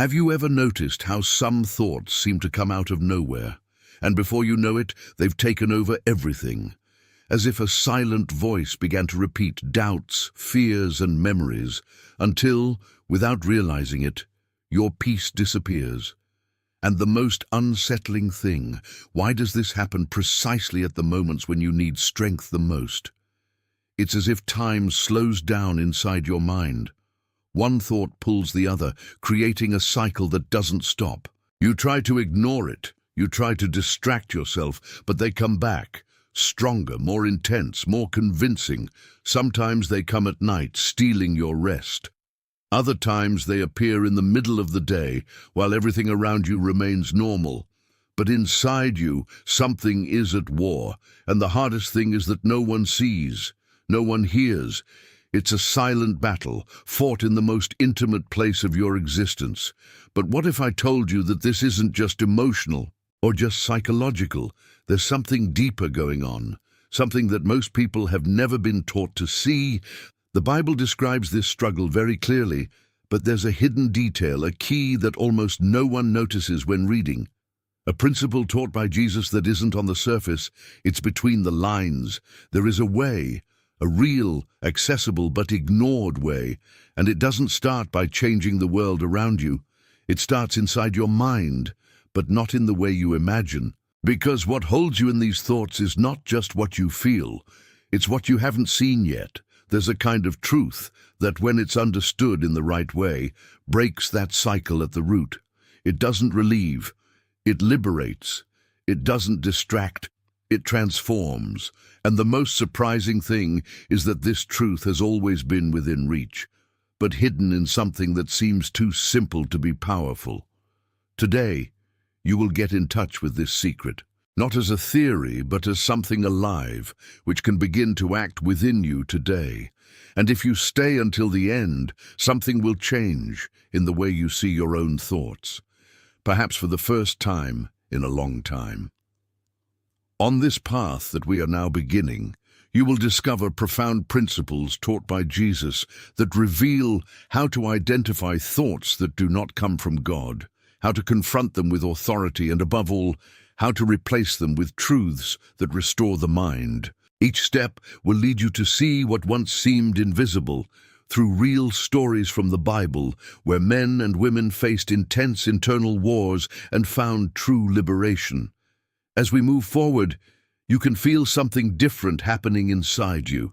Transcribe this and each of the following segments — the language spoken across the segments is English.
Have you ever noticed how some thoughts seem to come out of nowhere, and before you know it, they've taken over everything? As if a silent voice began to repeat doubts, fears, and memories, until, without realizing it, your peace disappears. And the most unsettling thing, why does this happen precisely at the moments when you need strength the most? It's as if time slows down inside your mind. One thought pulls the other, creating a cycle that doesn't stop. You try to ignore it, you try to distract yourself, but they come back, stronger, more intense, more convincing. Sometimes they come at night, stealing your rest. Other times they appear in the middle of the day, while everything around you remains normal. But inside you, something is at war, and the hardest thing is that no one sees, no one hears. It's a silent battle, fought in the most intimate place of your existence. But what if I told you that this isn't just emotional or just psychological? There's something deeper going on, something that most people have never been taught to see. The Bible describes this struggle very clearly, but there's a hidden detail, a key that almost no one notices when reading. A principle taught by Jesus that isn't on the surface, it's between the lines. There is a way, a real, accessible but ignored way, and it doesn't start by changing the world around you. It starts inside your mind, but not in the way you imagine. Because what holds you in these thoughts is not just what you feel, it's what you haven't seen yet. There's a kind of truth that, when it's understood in the right way, breaks that cycle at the root. It doesn't relieve, it liberates. It doesn't distract, it transforms. And the most surprising thing is that this truth has always been within reach, but hidden in something that seems too simple to be powerful. Today, you will get in touch with this secret, not as a theory, but as something alive, which can begin to act within you today. And if you stay until the end, something will change in the way you see your own thoughts, perhaps for the first time in a long time. On this path that we are now beginning, you will discover profound principles taught by Jesus that reveal how to identify thoughts that do not come from God, how to confront them with authority, and above all, how to replace them with truths that restore the mind. Each step will lead you to see what once seemed invisible through real stories from the Bible, where men and women faced intense internal wars and found true liberation. As we move forward, you can feel something different happening inside you,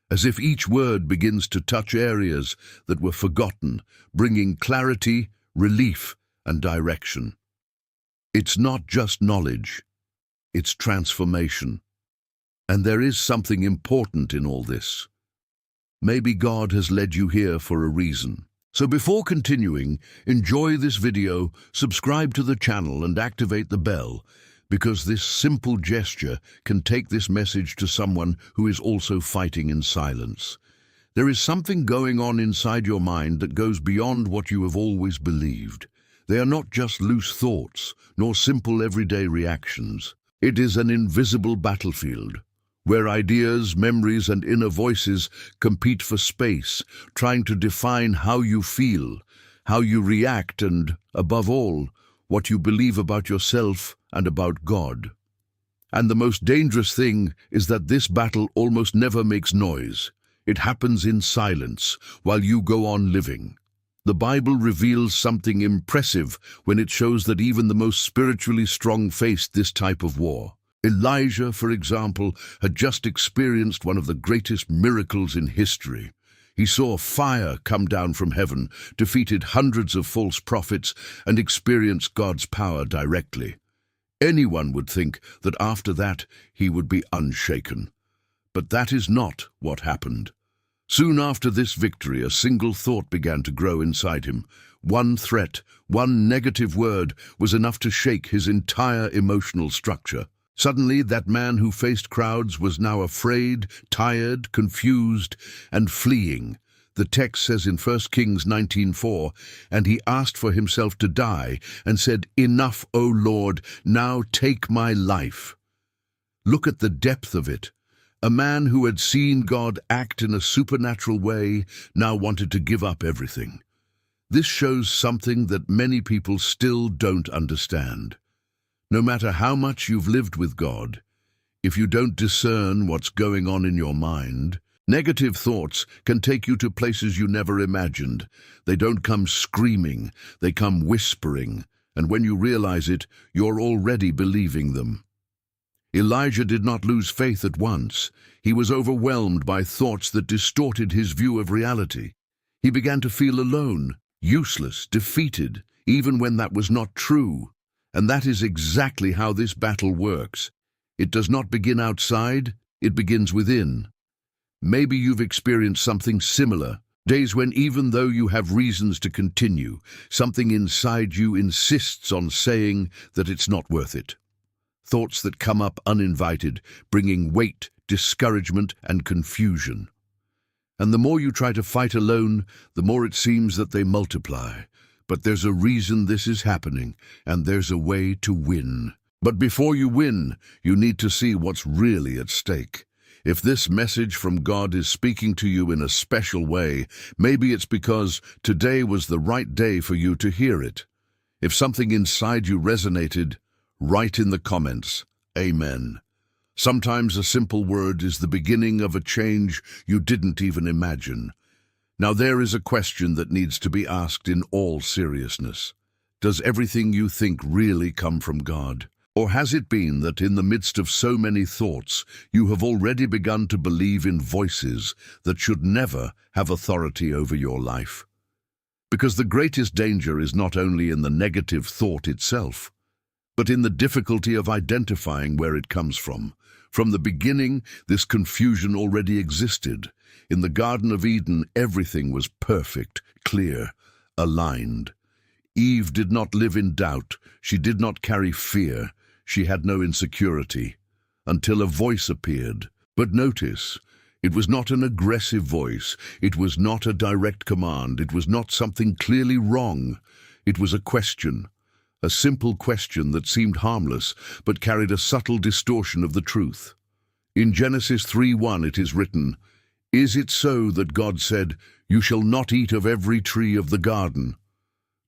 as if each word begins to touch areas that were forgotten, bringing clarity, relief, and direction. It's not just knowledge, it's transformation. And there is something important in all this. Maybe God has led you here for a reason. So before continuing, enjoy this video, subscribe to the channel, and activate the bell, because this simple gesture can take this message to someone who is also fighting in silence. There is something going on inside your mind that goes beyond what you have always believed. They are not just loose thoughts, nor simple everyday reactions. It is an invisible battlefield, where ideas, memories, and inner voices compete for space, trying to define how you feel, how you react, and, above all, what you believe about yourself and about God. And the most dangerous thing is that this battle almost never makes noise. It happens in silence, while you go on living. The Bible reveals something impressive when it shows that even the most spiritually strong faced this type of war. Elijah, for example, had just experienced one of the greatest miracles in history. He saw fire come down from heaven, defeated hundreds of false prophets, and experienced God's power directly. Anyone would think that after that he would be unshaken. But that is not what happened. Soon after this victory, a single thought began to grow inside him. One threat, one negative word was enough to shake his entire emotional structure. Suddenly, that man who faced crowds was now afraid, tired, confused, and fleeing. The text says in 1 Kings 19:4, "And he asked for himself to die, and said, 'Enough, O Lord, now take my life.'" Look at the depth of it. A man who had seen God act in a supernatural way now wanted to give up everything. This shows something that many people still don't understand. No matter how much you've lived with God, if you don't discern what's going on in your mind, negative thoughts can take you to places you never imagined. They don't come screaming, they come whispering, and when you realize it, you're already believing them. Elijah did not lose faith at once. He was overwhelmed by thoughts that distorted his view of reality. He began to feel alone, useless, defeated, even when that was not true. And that is exactly how this battle works. It does not begin outside, it begins within. Maybe you've experienced something similar, days when even though you have reasons to continue, something inside you insists on saying that it's not worth it. Thoughts that come up uninvited, bringing weight, discouragement, and confusion. And the more you try to fight alone, the more it seems that they multiply. But there's a reason this is happening, and there's a way to win. But before you win, you need to see what's really at stake. If this message from God is speaking to you in a special way, maybe it's because today was the right day for you to hear it. If something inside you resonated, write in the comments, Amen. Sometimes a simple word is the beginning of a change you didn't even imagine. Now there is a question that needs to be asked in all seriousness. Does everything you think really come from God? Or has it been that in the midst of so many thoughts, you have already begun to believe in voices that should never have authority over your life? Because the greatest danger is not only in the negative thought itself, but in the difficulty of identifying where it comes from. From the beginning, this confusion already existed. In the Garden of Eden, everything was perfect, clear, aligned. Eve did not live in doubt. She did not carry fear. She had no insecurity, until a voice appeared. But notice, it was not an aggressive voice. It was not a direct command. It was not something clearly wrong. It was a question. A simple question that seemed harmless, but carried a subtle distortion of the truth. In Genesis 3:1 it is written, "Is it so that God said, 'You shall not eat of every tree of the garden'?"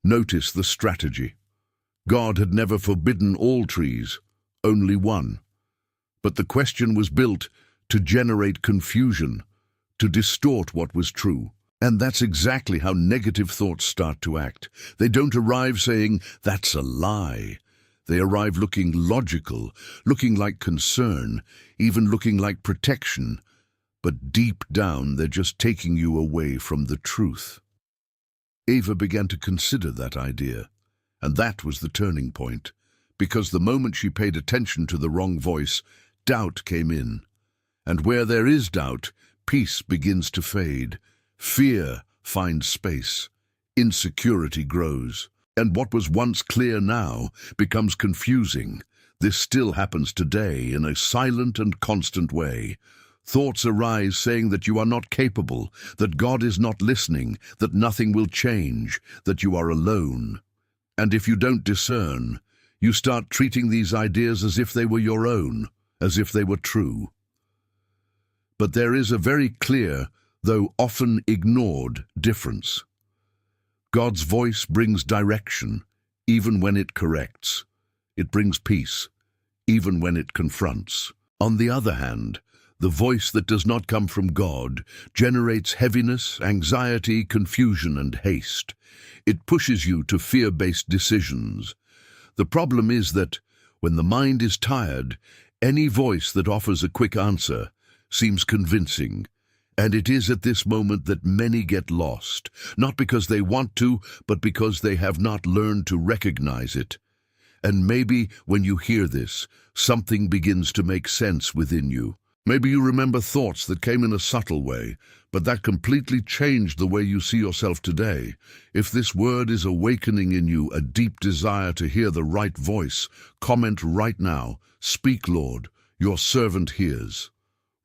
Notice the strategy. God had never forbidden all trees, only one. But the question was built to generate confusion, to distort what was true. And that's exactly how negative thoughts start to act. They don't arrive saying, "That's a lie." They arrive looking logical, looking like concern, even looking like protection. But deep down, they're just taking you away from the truth. Eva began to consider that idea, and that was the turning point. Because the moment she paid attention to the wrong voice, doubt came in. And where there is doubt, peace begins to fade. Fear finds space. Insecurity grows. And what was once clear now becomes confusing. This still happens today in a silent and constant way. Thoughts arise saying that you are not capable, that God is not listening, that nothing will change, that you are alone. And if you don't discern, you start treating these ideas as if they were your own, as if they were true. But there is a very clear, though often ignored, difference. God's voice brings direction, even when it corrects. It brings peace, even when it confronts. On the other hand, the voice that does not come from God generates heaviness, anxiety, confusion, and haste. It pushes you to fear-based decisions. The problem is that, when the mind is tired, any voice that offers a quick answer seems convincing. And it is at this moment that many get lost, not because they want to, but because they have not learned to recognize it. And maybe when you hear this, something begins to make sense within you. Maybe you remember thoughts that came in a subtle way, but that completely changed the way you see yourself today. If this word is awakening in you a deep desire to hear the right voice, comment right now, "Speak, Lord, your servant hears."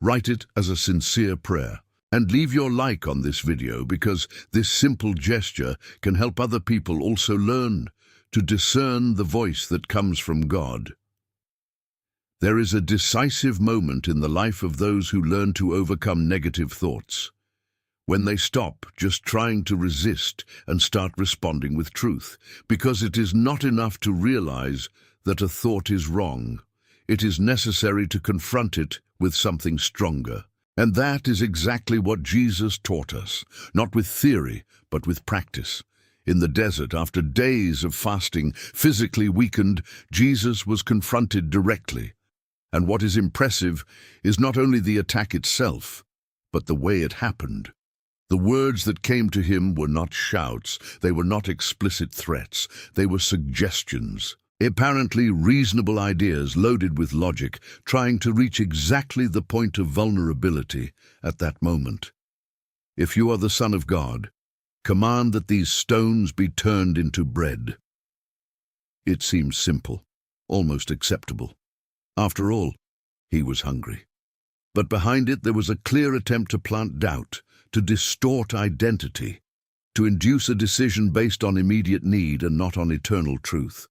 Write it as a sincere prayer. And leave your like on this video because this simple gesture can help other people also learn to discern the voice that comes from God. There is a decisive moment in the life of those who learn to overcome negative thoughts. when they stop just trying to resist and start responding with truth, because it is not enough to realize that a thought is wrong. It is necessary to confront it with something stronger. And that is exactly what Jesus taught us, not with theory, but with practice. In the desert, after days of fasting, physically weakened, Jesus was confronted directly. And what is impressive is not only the attack itself, but the way it happened. The words that came to him were not shouts, they were not explicit threats, they were suggestions. Apparently reasonable ideas loaded with logic, trying to reach exactly the point of vulnerability at that moment. If you are the Son of God, command that these stones be turned into bread. It seems simple, almost acceptable. After all, he was hungry. But behind it there was a clear attempt to plant doubt, to distort identity, to induce a decision based on immediate need and not on eternal truth.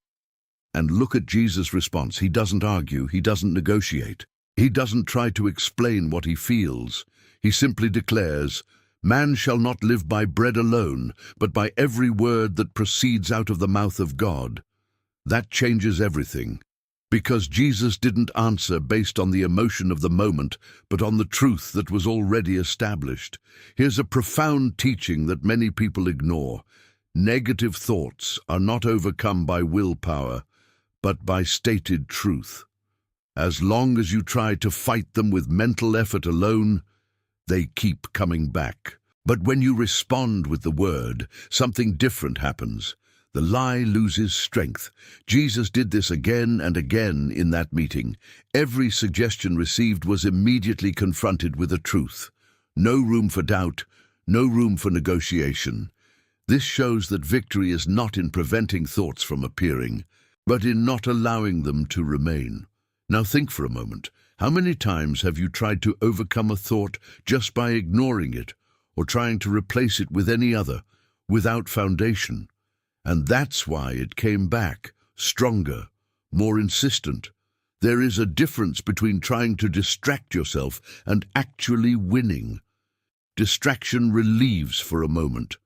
And look at Jesus' response. He doesn't argue, he doesn't negotiate. He doesn't try to explain what he feels. He simply declares, "Man shall not live by bread alone, but by every word that proceeds out of the mouth of God." That changes everything, because Jesus didn't answer based on the emotion of the moment, but on the truth that was already established. Here's a profound teaching that many people ignore. Negative thoughts are not overcome by willpower, but by stated truth. As long as you try to fight them with mental effort alone, they keep coming back. But when you respond with the word, something different happens. The lie loses strength. Jesus did this again and again in that meeting. Every suggestion received was immediately confronted with a truth. No room for doubt, no room for negotiation. This shows that victory is not in preventing thoughts from appearing, but in not allowing them to remain. Now think for a moment. How many times have you tried to overcome a thought just by ignoring it, or trying to replace it with any other, without foundation? And that's why it came back, stronger, more insistent. There is a difference between trying to distract yourself and actually winning. Distraction relieves for a moment.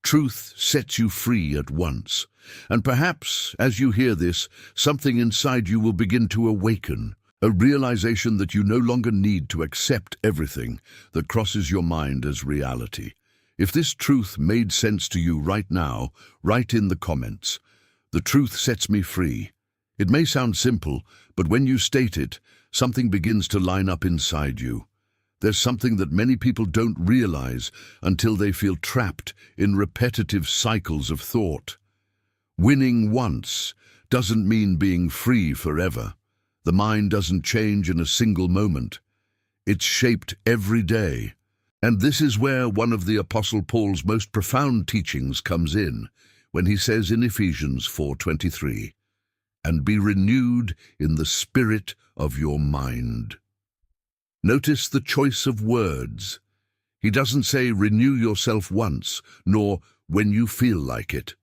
Truth sets you free at once. And perhaps, as you hear this, something inside you will begin to awaken, a realization that you no longer need to accept everything that crosses your mind as reality. If this truth made sense to you right now, write in the comments. The truth sets me free. It may sound simple, but when you state it, something begins to line up inside you. There's something that many people don't realize until they feel trapped in repetitive cycles of thought. Winning once doesn't mean being free forever. The mind doesn't change in a single moment. It's shaped every day. And this is where one of the Apostle Paul's most profound teachings comes in, when he says in Ephesians 4:23, "And be renewed in the spirit of your mind." Notice the choice of words. He doesn't say renew yourself once, nor when you feel like it.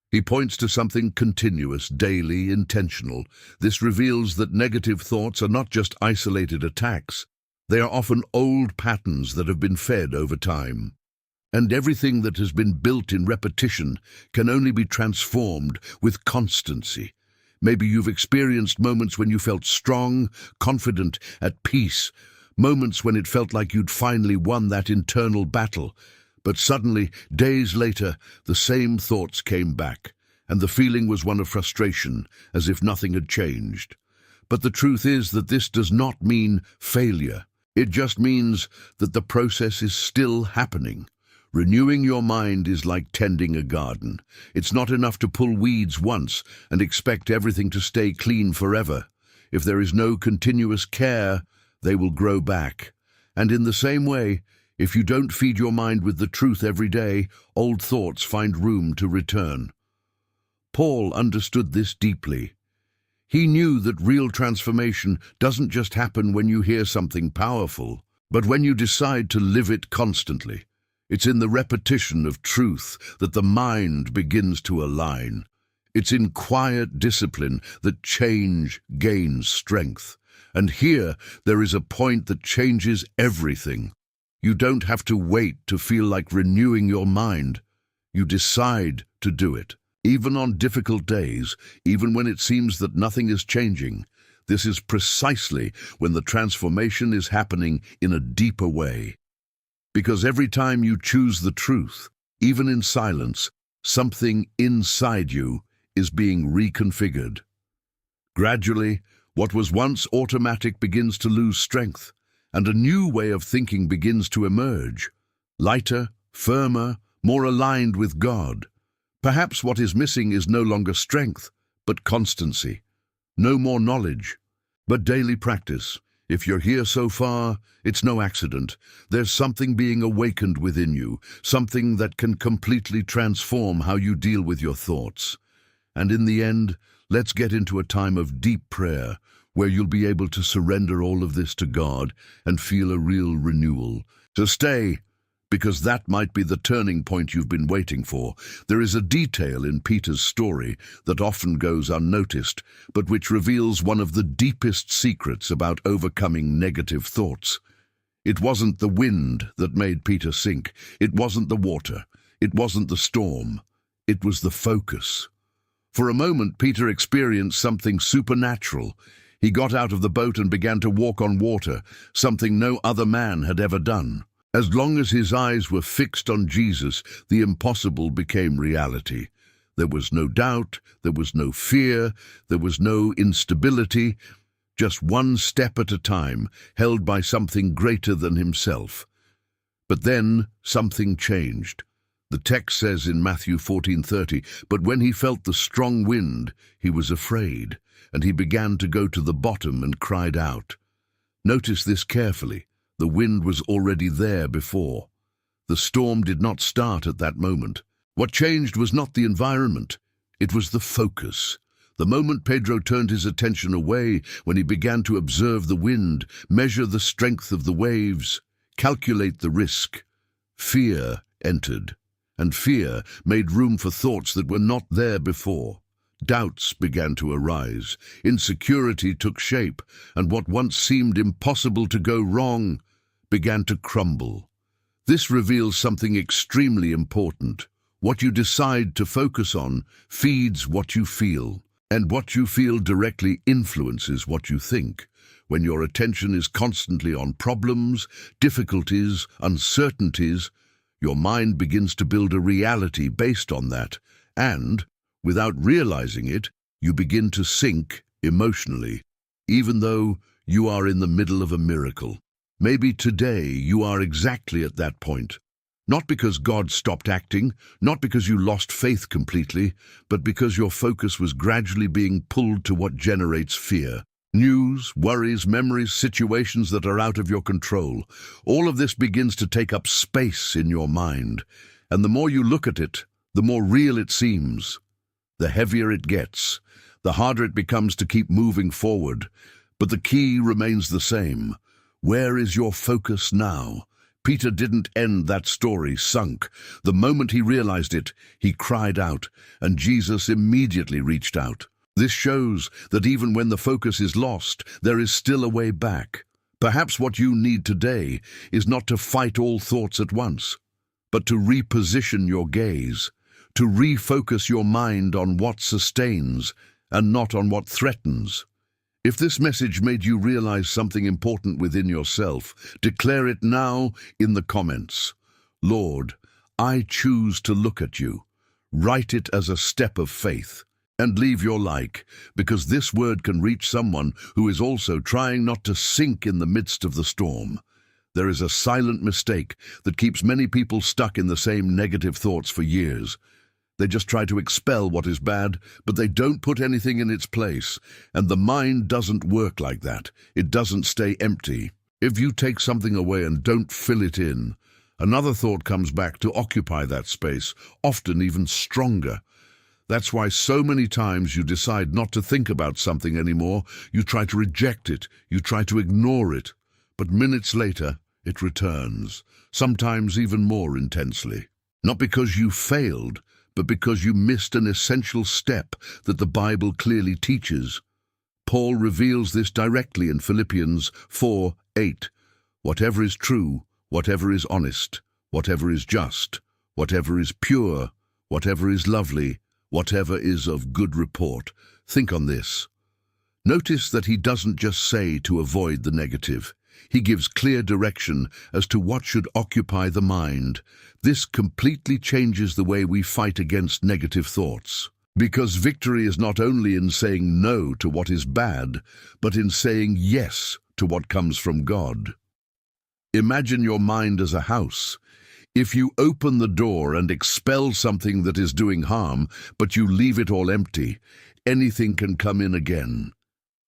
He points to something continuous, daily, intentional. This reveals that negative thoughts are not just isolated attacks. They are often old patterns that have been fed over time. And everything that has been built in repetition can only be transformed with constancy. Maybe you've experienced moments when you felt strong, confident, at peace, moments when it felt like you'd finally won that internal battle. But suddenly, days later, the same thoughts came back, and the feeling was one of frustration, as if nothing had changed. But the truth is that this does not mean failure. It just means that the process is still happening. Renewing your mind is like tending a garden. It's not enough to pull weeds once and expect everything to stay clean forever. If there is no continuous care, they will grow back. And in the same way, if you don't feed your mind with the truth every day, old thoughts find room to return. Paul understood this deeply. He knew that real transformation doesn't just happen when you hear something powerful, but when you decide to live it constantly. It's in the repetition of truth that the mind begins to align. It's in quiet discipline that change gains strength. And here there is a point that changes everything. You don't have to wait to feel like renewing your mind. You decide to do it. Even on difficult days, even when it seems that nothing is changing, this is precisely when the transformation is happening in a deeper way. Because every time you choose the truth, even in silence, something inside you is being reconfigured. Gradually, what was once automatic begins to lose strength, and a new way of thinking begins to emerge, lighter, firmer, more aligned with God. Perhaps what is missing is no longer strength, but constancy. No more knowledge, but daily practice. If you're here so far, it's no accident. There's something being awakened within you, something that can completely transform how you deal with your thoughts. And in the end, let's get into a time of deep prayer, where you'll be able to surrender all of this to God and feel a real renewal. So stay, because that might be the turning point you've been waiting for. There is a detail in Peter's story that often goes unnoticed, but which reveals one of the deepest secrets about overcoming negative thoughts. It wasn't the wind that made Peter sink. It wasn't the water. It wasn't the storm. It was the focus. For a moment, Peter experienced something supernatural. He got out of the boat and began to walk on water, something no other man had ever done. As long as his eyes were fixed on Jesus, the impossible became reality. There was no doubt, there was no fear, there was no instability, just one step at a time, held by something greater than himself. But then something changed. The text says in Matthew 14:30, "But when he felt the strong wind, he was afraid, and he began to go to the bottom and cried out." Notice this carefully. The wind was already there before. The storm did not start at that moment. What changed was not the environment, it was the focus. The moment Pedro turned his attention away, when he began to observe the wind, measure the strength of the waves, calculate the risk, fear entered, and fear made room for thoughts that were not there before. Doubts began to arise, insecurity took shape, and what once seemed impossible to go wrong began to crumble. This reveals something extremely important. What you decide to focus on feeds what you feel, and what you feel directly influences what you think. When your attention is constantly on problems, difficulties, uncertainties, your mind begins to build a reality based on that, and, without realizing it, you begin to sink emotionally, even though you are in the middle of a miracle. Maybe today you are exactly at that point. Not because God stopped acting, not because you lost faith completely, but because your focus was gradually being pulled to what generates fear. News, worries, memories, situations that are out of your control. All of this begins to take up space in your mind. And the more you look at it, the more real it seems. The heavier it gets, the harder it becomes to keep moving forward. But the key remains the same. Where is your focus now? Peter didn't end that story sunk. The moment he realized it, he cried out, and Jesus immediately reached out. This shows that even when the focus is lost, there is still a way back. Perhaps what you need today is not to fight all thoughts at once, but to reposition your gaze, to refocus your mind on what sustains and not on what threatens. If this message made you realize something important within yourself, declare it now in the comments. Lord, I choose to look at you. Write it as a step of faith. And leave your like, because this word can reach someone who is also trying not to sink in the midst of the storm. There is a silent mistake that keeps many people stuck in the same negative thoughts for years. They just try to expel what is bad, but they don't put anything in its place. And the mind doesn't work like that. It doesn't stay empty. If you take something away and don't fill it in, another thought comes back to occupy that space, often even stronger. That's why so many times you decide not to think about something anymore. You try to reject it. You try to ignore it. But minutes later, it returns, sometimes even more intensely. Not because you failed, but because you missed an essential step that the Bible clearly teaches. Paul reveals this directly in Philippians 4:8. Whatever is true, whatever is honest, whatever is just, whatever is pure, whatever is lovely, whatever is of good report. Think on this. Notice that he doesn't just say to avoid the negative. He gives clear direction as to what should occupy the mind. This completely changes the way we fight against negative thoughts. Because victory is not only in saying no to what is bad, but in saying yes to what comes from God. Imagine your mind as a house. If you open the door and expel something that is doing harm, but you leave it all empty, anything can come in again.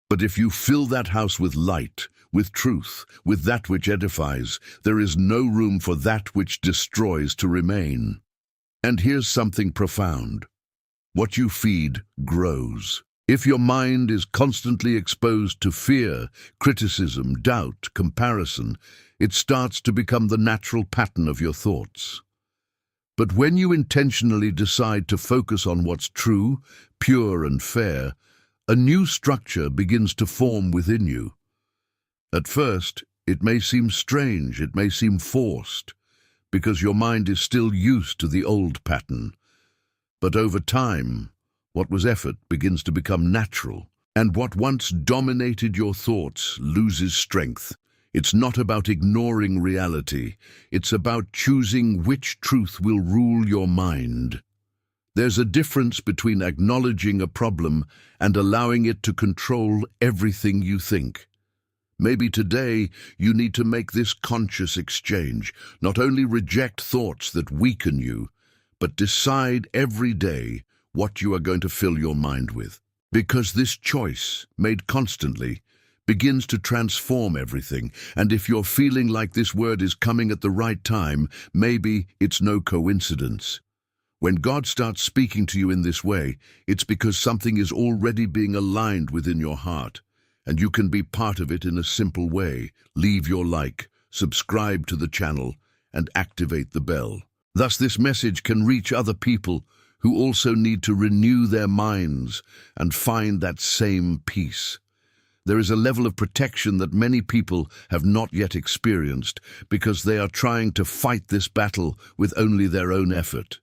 But if you fill that house with light, with truth, with that which edifies, there is no room for that which destroys to remain. And here's something profound. What you feed grows. If your mind is constantly exposed to fear, criticism, doubt, comparison, it starts to become the natural pattern of your thoughts. But when you intentionally decide to focus on what's true, pure and fair, a new structure begins to form within you. At first, it may seem strange, it may seem forced, because your mind is still used to the old pattern. But over time, what was effort begins to become natural, and what once dominated your thoughts loses strength. It's not about ignoring reality, it's about choosing which truth will rule your mind. There's a difference between acknowledging a problem and allowing it to control everything you think. Maybe today you need to make this conscious exchange, not only reject thoughts that weaken you, but decide every day what you are going to fill your mind with. Because this choice, made constantly, begins to transform everything. And if you're feeling like this word is coming at the right time, maybe it's no coincidence. When God starts speaking to you in this way, it's because something is already being aligned within your heart, and you can be part of it in a simple way. Leave your like, subscribe to the channel, and activate the bell. Thus, this message can reach other people who also need to renew their minds and find that same peace. There is a level of protection that many people have not yet experienced because they are trying to fight this battle with only their own effort.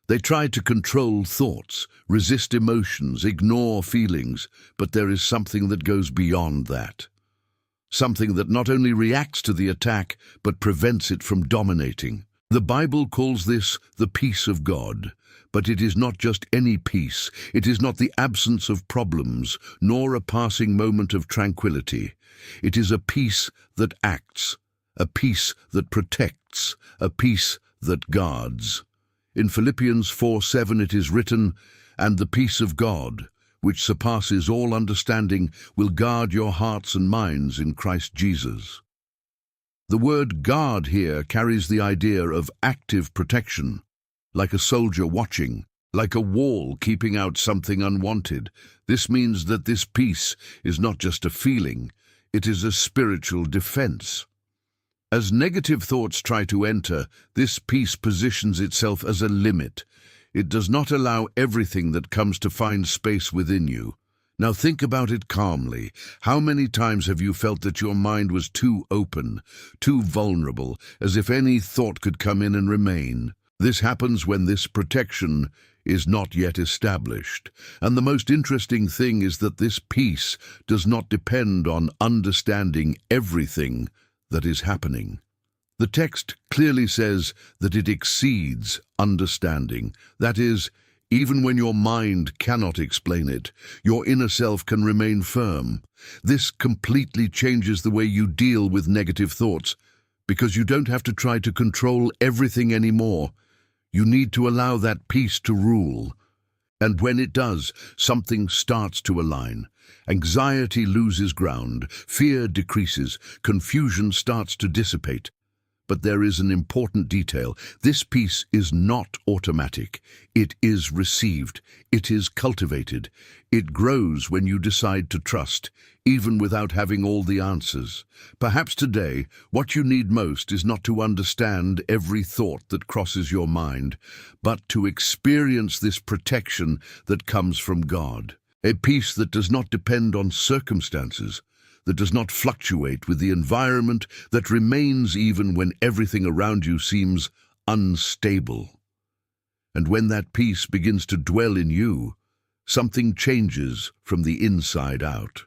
They try to control thoughts, resist emotions, ignore feelings, but there is something that goes beyond that. Something that not only reacts to the attack, but prevents it from dominating. The Bible calls this the peace of God, but it is not just any peace. It is not the absence of problems, nor a passing moment of tranquility. It is a peace that acts, a peace that protects, a peace that guards. In Philippians 4:7 it is written, "And the peace of God, which surpasses all understanding, will guard your hearts and minds in Christ Jesus." The word guard here carries the idea of active protection, like a soldier watching, like a wall keeping out something unwanted. This means that this peace is not just a feeling, it is a spiritual defense. As negative thoughts try to enter, this peace positions itself as a limit. It does not allow everything that comes to find space within you. Now think about it calmly. How many times have you felt that your mind was too open, too vulnerable, as if any thought could come in and remain? This happens when this protection is not yet established. And the most interesting thing is that this peace does not depend on understanding everything that is happening. The text clearly says that it exceeds understanding. That is, even when your mind cannot explain it, your inner self can remain firm. This completely changes the way you deal with negative thoughts, because you don't have to try to control everything anymore. You need to allow that peace to rule. And when it does, something starts to align. Anxiety loses ground, fear decreases, confusion starts to dissipate. But there is an important detail. This peace is not automatic. It is received. It is cultivated. It grows when you decide to trust, even without having all the answers. Perhaps today, what you need most is not to understand every thought that crosses your mind, but to experience this protection that comes from God. A peace that does not depend on circumstances. that does not fluctuate with the environment, that remains even when everything around you seems unstable. And when that peace begins to dwell in you, something changes from the inside out.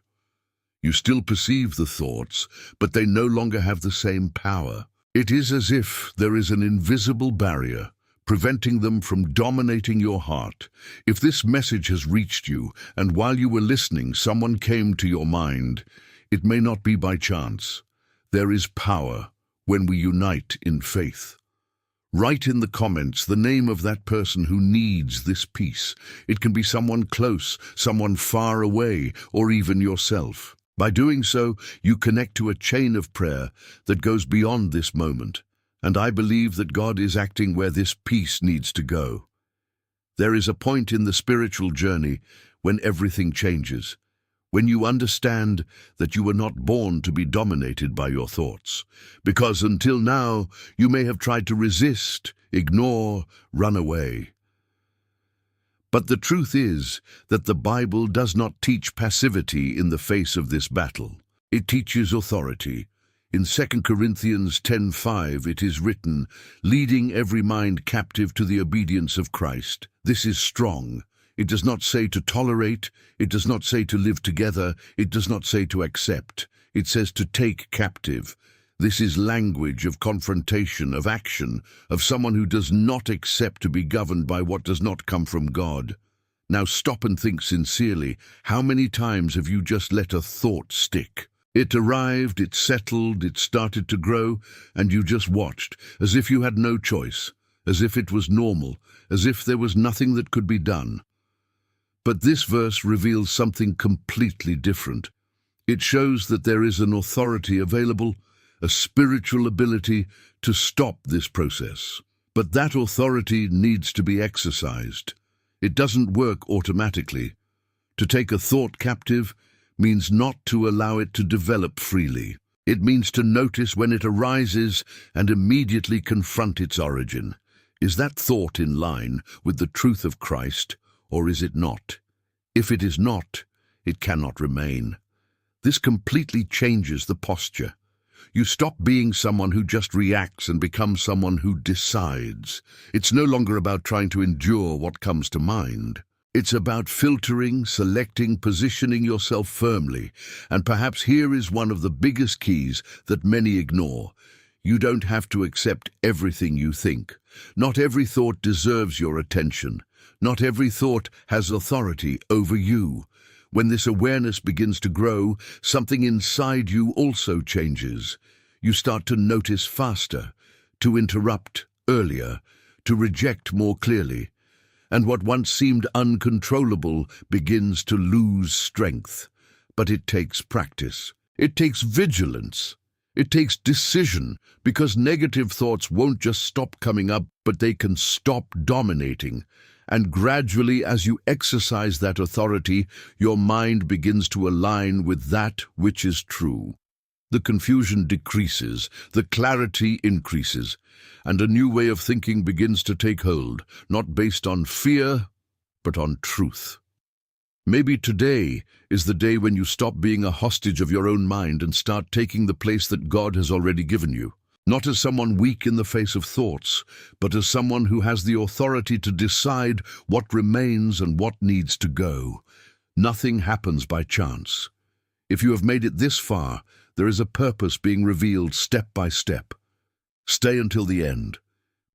You still perceive the thoughts, but they no longer have the same power. It is as if there is an invisible barrier preventing them from dominating your heart. If this message has reached you, and while you were listening, someone came to your mind, it may not be by chance. There is power when we unite in faith. Write in the comments the name of that person who needs this peace. It can be someone close, someone far away, or even yourself. By doing so, you connect to a chain of prayer that goes beyond this moment, and I believe that God is acting where this peace needs to go. There is a point in the spiritual journey when everything changes, when you understand that you were not born to be dominated by your thoughts, because until now you may have tried to resist, ignore, run away. But the truth is that the Bible does not teach passivity in the face of this battle. It teaches authority. In 2 Corinthians 10:5 it is written, leading every mind captive to the obedience of Christ. This is strong. It does not say to tolerate, it does not say to live together, it does not say to accept. It says to take captive. This is language of confrontation, of action, of someone who does not accept to be governed by what does not come from God. Now stop and think sincerely. How many times have you just let a thought stick? It arrived, it settled, it started to grow, and you just watched, as if you had no choice, as if it was normal, as if there was nothing that could be done. But this verse reveals something completely different. It shows that there is an authority available, a spiritual ability to stop this process. But that authority needs to be exercised. It doesn't work automatically. To take a thought captive means not to allow it to develop freely. It means to notice when it arises and immediately confront its origin. Is that thought in line with the truth of Christ, or is it not? If it is not, it cannot remain. This completely changes the posture. You stop being someone who just reacts and become someone who decides. It's no longer about trying to endure what comes to mind. It's about filtering, selecting, positioning yourself firmly. And perhaps here is one of the biggest keys that many ignore. You don't have to accept everything you think. Not every thought deserves your attention. Not every thought has authority over you. When this awareness begins to grow, something inside you also changes. You start to notice faster, to interrupt earlier, to reject more clearly. And what once seemed uncontrollable begins to lose strength. But it takes practice. It takes vigilance. It takes decision, because negative thoughts won't just stop coming up, but they can stop dominating. And gradually, as you exercise that authority, your mind begins to align with that which is true. The confusion decreases, the clarity increases, and a new way of thinking begins to take hold, not based on fear, but on truth. Maybe today is the day when you stop being a hostage of your own mind and start taking the place that God has already given you. Not as someone weak in the face of thoughts, but as someone who has the authority to decide what remains and what needs to go. Nothing happens by chance. If you have made it this far, there is a purpose being revealed step by step. Stay until the end,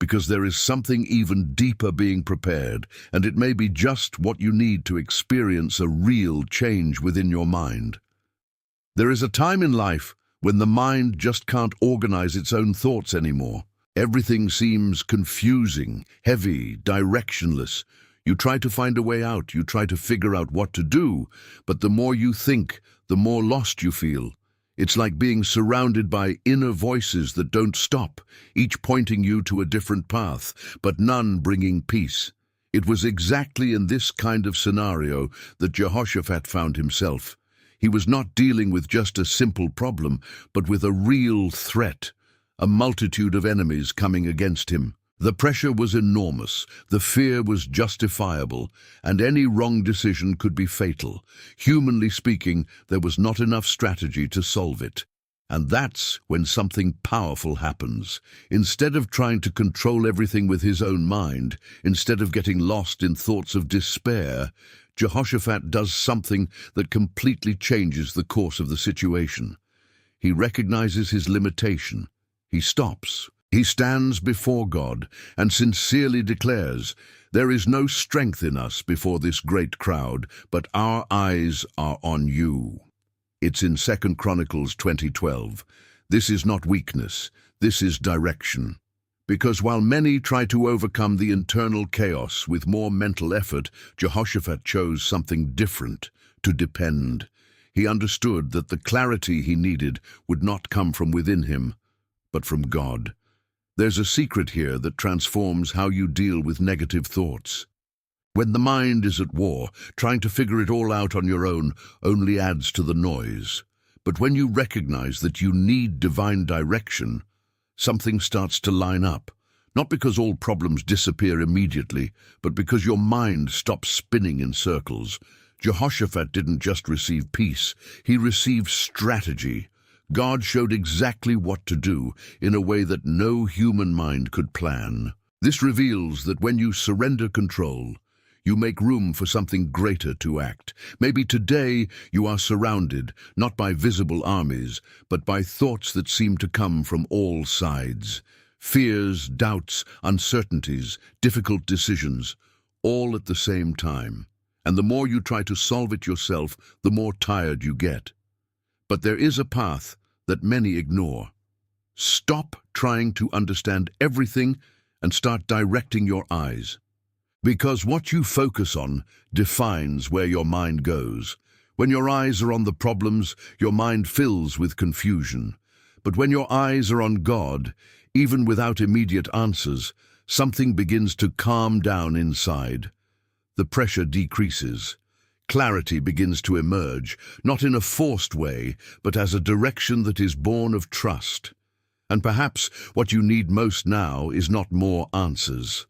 because there is something even deeper being prepared, and it may be just what you need to experience a real change within your mind. There is a time in life when the mind just can't organize its own thoughts anymore. Everything seems confusing, heavy, directionless. You try to find a way out, you try to figure out what to do, but the more you think, the more lost you feel. It's like being surrounded by inner voices that don't stop, each pointing you to a different path, but none bringing peace. It was exactly in this kind of scenario that Jehoshaphat found himself. He was not dealing with just a simple problem, but with a real threat, a multitude of enemies coming against him. The pressure was enormous, the fear was justifiable, and any wrong decision could be fatal. Humanly speaking, there was not enough strategy to solve it. And that's when something powerful happens. Instead of trying to control everything with his own mind, instead of getting lost in thoughts of despair, Jehoshaphat does something that completely changes the course of the situation. He recognizes his limitation. He stops. He stands before God and sincerely declares, "There is no strength in us before this great crowd, but our eyes are on you." It's in 2 Chronicles 20:12. This is not weakness, this is direction. Because while many try to overcome the internal chaos with more mental effort, Jehoshaphat chose something different: to depend. He understood that the clarity he needed would not come from within him, but from God. There's a secret here that transforms how you deal with negative thoughts. When the mind is at war, trying to figure it all out on your own only adds to the noise. But when you recognize that you need divine direction, something starts to line up. Not because all problems disappear immediately, but because your mind stops spinning in circles. Jehoshaphat didn't just receive peace, he received strategy. God showed exactly what to do in a way that no human mind could plan. This reveals that when you surrender control, you make room for something greater to act. Maybe today you are surrounded, not by visible armies, but by thoughts that seem to come from all sides. Fears, doubts, uncertainties, difficult decisions, all at the same time. And the more you try to solve it yourself, the more tired you get. But there is a path that many ignore. Stop trying to understand everything and start directing your eyes. Because what you focus on defines where your mind goes. When your eyes are on the problems, your mind fills with confusion. But when your eyes are on God, even without immediate answers, something begins to calm down inside. The pressure decreases. Clarity begins to emerge, not in a forced way, but as a direction that is born of trust. And perhaps what you need most now is not more answers,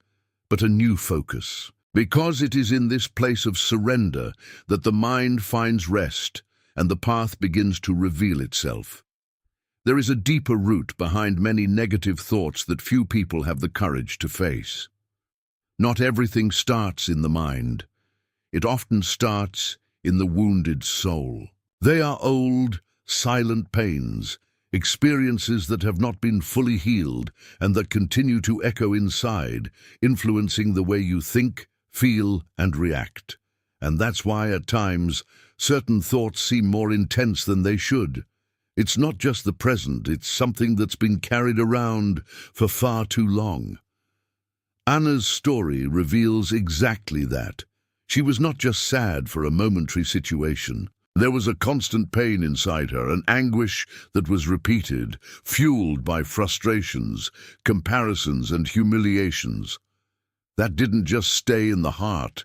but a new focus. Because it is in this place of surrender that the mind finds rest and the path begins to reveal itself. There is a deeper root behind many negative thoughts that few people have the courage to face. Not everything starts in the mind. It often starts in the wounded soul. They are old, silent pains, experiences that have not been fully healed and that continue to echo inside, influencing the way you think, feel, and react. And that's why, at times, certain thoughts seem more intense than they should. It's not just the present, it's something that's been carried around for far too long. Anna's story reveals exactly that. She was not just sad for a momentary situation. There was a constant pain inside her, an anguish that was repeated, fueled by frustrations, comparisons, and humiliations. That didn't just stay in the heart.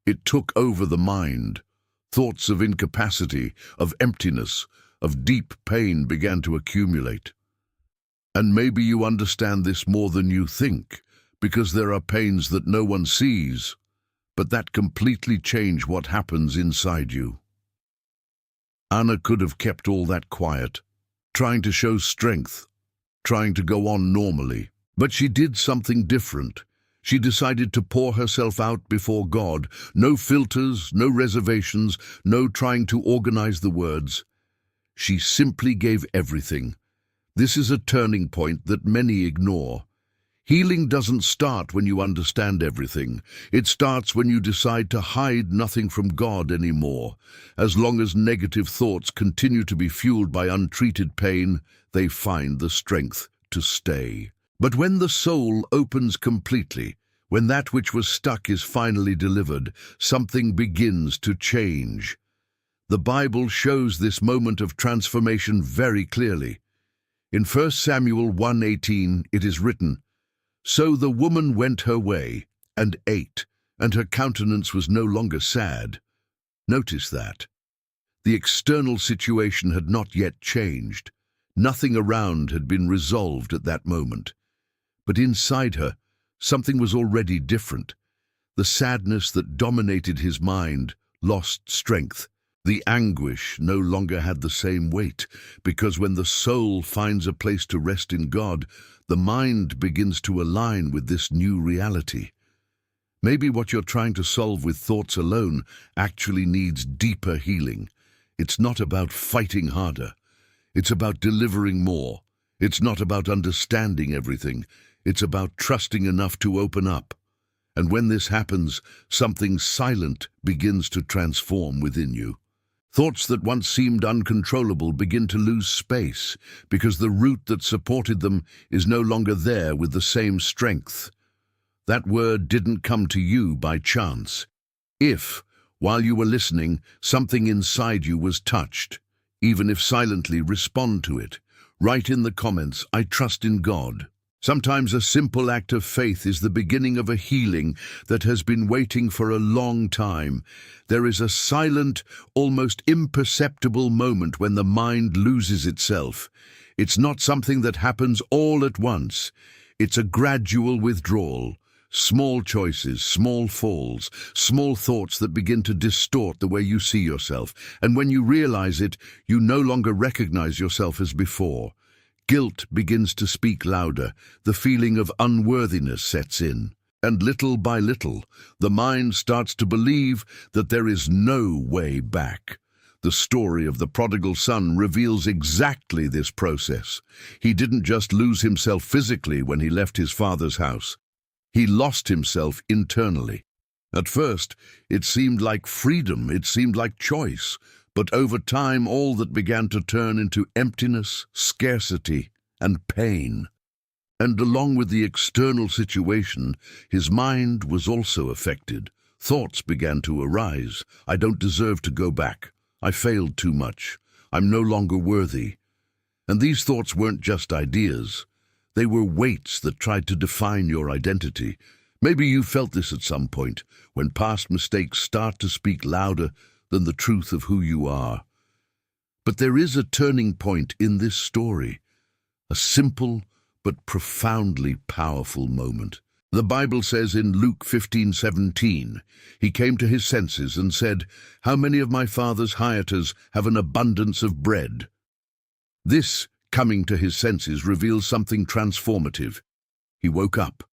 It took over the mind. Thoughts of incapacity, of emptiness, of deep pain began to accumulate. And maybe you understand this more than you think, because there are pains that no one sees, but that completely change what happens inside you. Anna could have kept all that quiet, trying to show strength, trying to go on normally. But she did something different. She decided to pour herself out before God. No filters, no reservations, no trying to organize the words. She simply gave everything. This is a turning point that many ignore. Healing doesn't start when you understand everything. It starts when you decide to hide nothing from God anymore. As long as negative thoughts continue to be fueled by untreated pain, they find the strength to stay. But when the soul opens completely, when that which was stuck is finally delivered, something begins to change. The Bible shows this moment of transformation very clearly. In 1 Samuel 1:18 it is written, "So the woman went her way, and ate, and her countenance was no longer sad." Notice that. The external situation had not yet changed. Nothing around had been resolved at that moment. But inside her, Something was already different. The sadness that dominated his mind lost strength. The anguish no longer had the same weight, because when the soul finds a place to rest in God, the mind begins to align with this new reality. Maybe what you're trying to solve with thoughts alone actually needs deeper healing. It's not about fighting harder. It's about delivering more. It's not about understanding everything. It's about trusting enough to open up. And when this happens, something silent begins to transform within you. Thoughts that once seemed uncontrollable begin to lose space because the root that supported them is no longer there with the same strength. That word didn't come to you by chance. If, while you were listening, something inside you was touched, even if silently, respond to it. Write in the comments, "I trust in God." Sometimes a simple act of faith is the beginning of a healing that has been waiting for a long time. There is a silent, almost imperceptible moment when the mind loses itself. It's not something that happens all at once. It's a gradual withdrawal. Small choices, small falls, small thoughts that begin to distort the way you see yourself. And when you realize it, you no longer recognize yourself as before. Guilt begins to speak louder. The feeling of unworthiness sets in. And little by little, the mind starts to believe that there is no way back. The story of the prodigal son reveals exactly this process. He didn't just lose himself physically when he left his father's house. He lost himself internally. At first, it seemed like freedom, it seemed like choice. But over time, all that began to turn into emptiness, scarcity, and pain. And along with the external situation, his mind was also affected. Thoughts began to arise. I don't deserve to go back. I failed too much. I'm no longer worthy. And these thoughts weren't just ideas. They were weights that tried to define your identity. Maybe you felt this at some point, when past mistakes start to speak louder than the truth of who you are. But there is a turning point in this story, a simple but profoundly powerful moment. The Bible says in Luke 15:17, he came to his senses and said, "How many of my father's rioters have an abundance of bread?" This coming to his senses reveals something transformative. He woke up.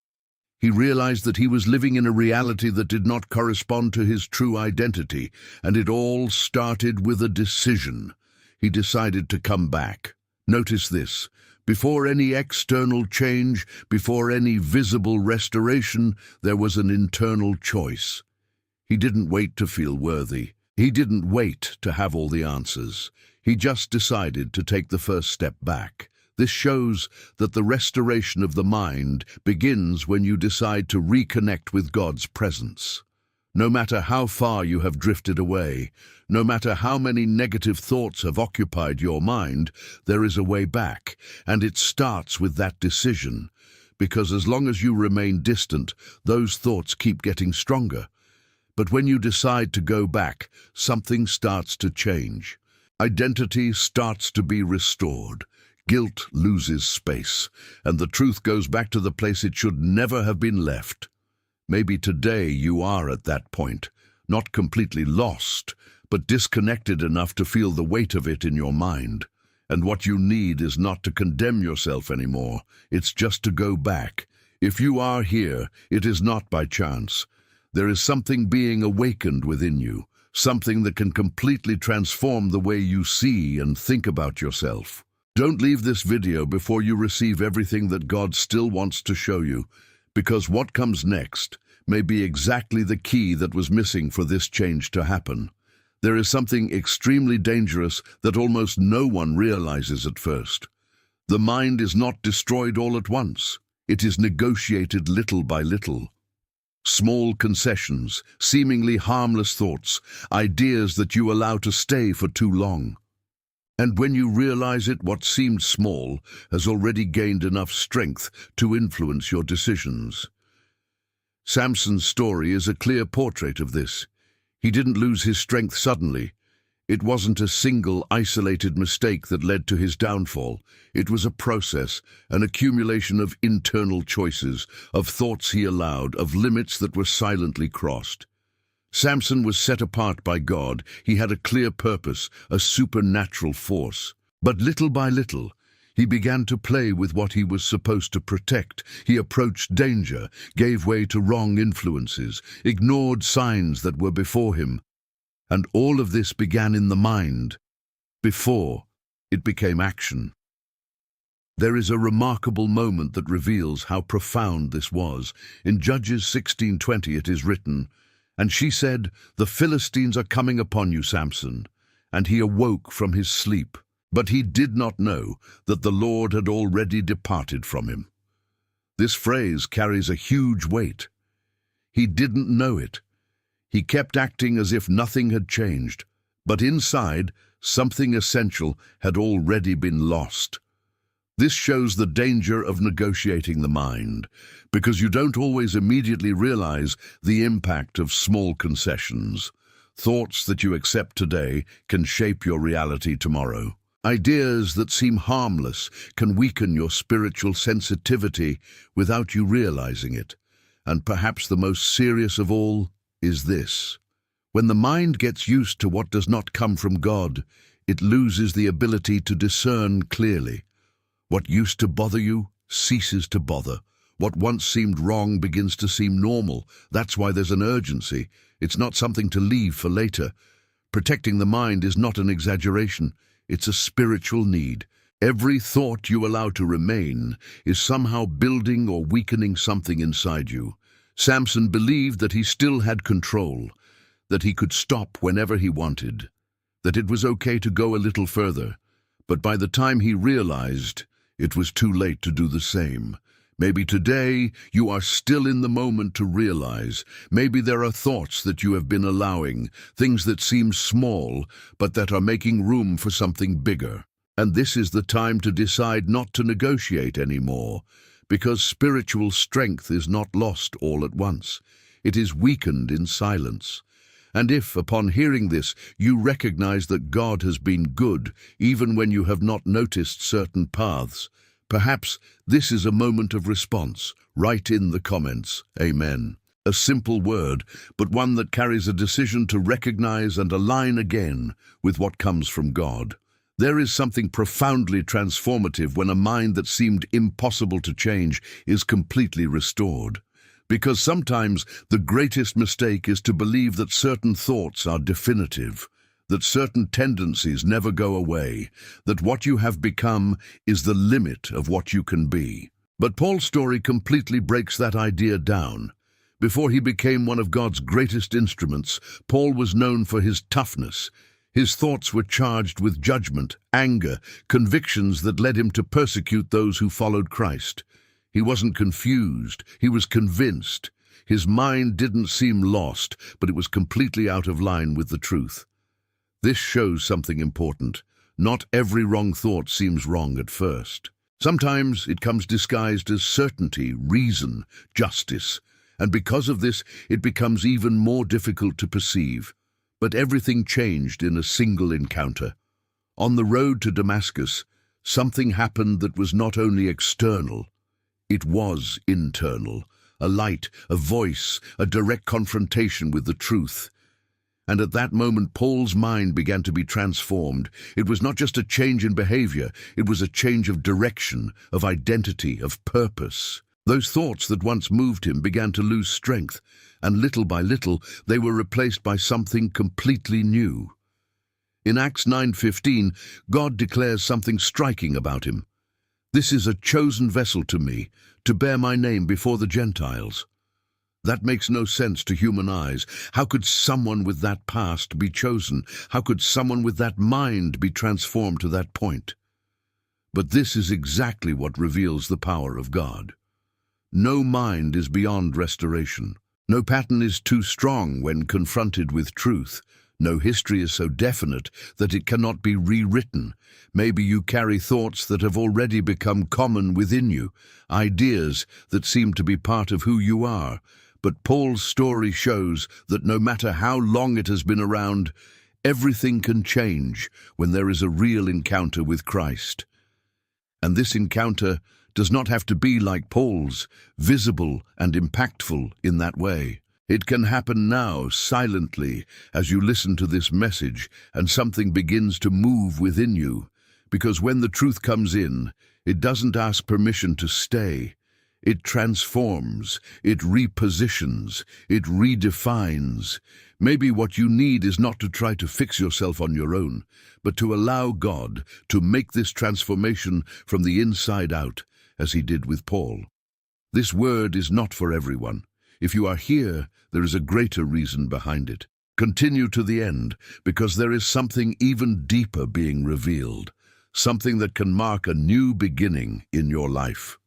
He realized that he was living in a reality that did not correspond to his true identity, and it all started with a decision. He decided to come back. Notice this. Before any external change, before any visible restoration, there was an internal choice. He didn't wait to feel worthy. He didn't wait to have all the answers. He just decided to take the first step back. This shows that the restoration of the mind begins when you decide to reconnect with God's presence. No matter how far you have drifted away, no matter how many negative thoughts have occupied your mind, there is a way back, and it starts with that decision. Because as long as you remain distant, those thoughts keep getting stronger. But when you decide to go back, something starts to change. Identity starts to be restored. Guilt loses space, and the truth goes back to the place it should never have been left. Maybe today you are at that point, not completely lost, but disconnected enough to feel the weight of it in your mind. And what you need is not to condemn yourself anymore, it's just to go back. If you are here, it is not by chance. There is something being awakened within you, something that can completely transform the way you see and think about yourself. Don't leave this video before you receive everything that God still wants to show you, because what comes next may be exactly the key that was missing for this change to happen. There is something extremely dangerous that almost no one realizes at first. The mind is not destroyed all at once. It is negotiated little by little. Small concessions, seemingly harmless thoughts, ideas that you allow to stay for too long. And when you realize it, what seemed small has already gained enough strength to influence your decisions. Samson's story is a clear portrait of this. He didn't lose his strength suddenly. It wasn't a single, isolated mistake that led to his downfall. It was a process, an accumulation of internal choices, of thoughts he allowed, of limits that were silently crossed. Samson was set apart by God. He had a clear purpose, a supernatural force. But little by little, he began to play with what he was supposed to protect. He approached danger, gave way to wrong influences, ignored signs that were before him. And all of this began in the mind, before it became action. There is a remarkable moment that reveals how profound this was. In Judges 16:20 it is written, "And she said, 'The Philistines are coming upon you, Samson.' And he awoke from his sleep. But he did not know that the Lord had already departed from him." This phrase carries a huge weight. He didn't know it. He kept acting as if nothing had changed, but inside, something essential had already been lost. This shows the danger of negotiating the mind, because you don't always immediately realize the impact of small concessions. Thoughts that you accept today can shape your reality tomorrow. Ideas that seem harmless can weaken your spiritual sensitivity without you realizing it. And perhaps the most serious of all is this: when the mind gets used to what does not come from God, it loses the ability to discern clearly. What used to bother you ceases to bother. What once seemed wrong begins to seem normal. That's why there's an urgency. It's not something to leave for later. Protecting the mind is not an exaggeration. It's a spiritual need. Every thought you allow to remain is somehow building or weakening something inside you. Samson believed that he still had control, that he could stop whenever he wanted, that it was okay to go a little further. But by the time he realized, it was too late to do the same. Maybe today you are still in the moment to realize. Maybe there are thoughts that you have been allowing, things that seem small, but that are making room for something bigger. And this is the time to decide not to negotiate anymore, because spiritual strength is not lost all at once. It is weakened in silence. And if, upon hearing this, you recognize that God has been good, even when you have not noticed certain paths, perhaps this is a moment of response. Write in the comments, Amen. A simple word, but one that carries a decision to recognize and align again with what comes from God. There is something profoundly transformative when a mind that seemed impossible to change is completely restored. Because sometimes the greatest mistake is to believe that certain thoughts are definitive, that certain tendencies never go away, that what you have become is the limit of what you can be. But Paul's story completely breaks that idea down. Before he became one of God's greatest instruments, Paul was known for his toughness. His thoughts were charged with judgment, anger, convictions that led him to persecute those who followed Christ. He wasn't confused, he was convinced. His mind didn't seem lost, but it was completely out of line with the truth. This shows something important. Not every wrong thought seems wrong at first. Sometimes it comes disguised as certainty, reason, justice, and because of this, it becomes even more difficult to perceive. But everything changed in a single encounter. On the road to Damascus, something happened that was not only external, it was internal. A light, a voice, a direct confrontation with the truth. And at that moment, Paul's mind began to be transformed. It was not just a change in behavior, it was a change of direction, of identity, of purpose. Those thoughts that once moved him began to lose strength, and little by little, they were replaced by something completely new. In Acts 9:15, God declares something striking about him. "This is a chosen vessel to me, to bear my name before the Gentiles." That makes no sense to human eyes. How could someone with that past be chosen? How could someone with that mind be transformed to that point? But this is exactly what reveals the power of God. No mind is beyond restoration. No pattern is too strong when confronted with truth. No history is so definite that it cannot be rewritten. Maybe you carry thoughts that have already become common within you, ideas that seem to be part of who you are. But Paul's story shows that no matter how long it has been around, Everything can change when there is a real encounter with Christ. And this encounter does not have to be like Paul's, visible and impactful in that way. It can happen now, silently, as you listen to this message and something begins to move within you. Because when the truth comes in, it doesn't ask permission to stay. It transforms, it repositions, it redefines. Maybe what you need is not to try to fix yourself on your own, but to allow God to make this transformation from the inside out, as he did with Paul. This word is not for everyone. If you are here, there is a greater reason behind it. Continue to the end, because there is something even deeper being revealed, something that can mark a new beginning in your life.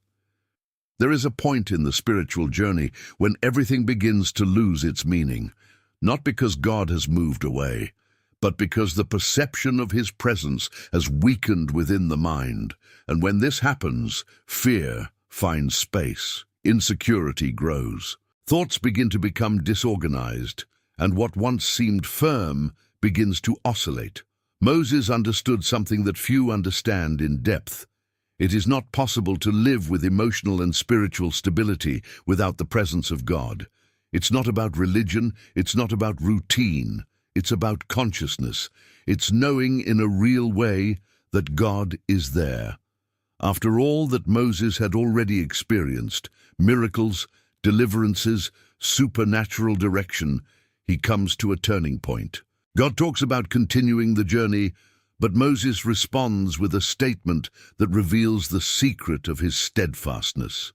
There is a point in the spiritual journey when everything begins to lose its meaning, not because God has moved away, but because the perception of his presence has weakened within the mind. And when this happens, fear finds space, insecurity grows. Thoughts begin to become disorganized, and what once seemed firm begins to oscillate. Moses understood something that few understand in depth. It is not possible to live with emotional and spiritual stability without the presence of God. It's not about religion, it's not about routine, it's about consciousness. It's knowing in a real way that God is there. After all that Moses had already experienced, miracles, deliverances, supernatural direction, he comes to a turning point. God talks about continuing the journey, but Moses responds with a statement that reveals the secret of his steadfastness.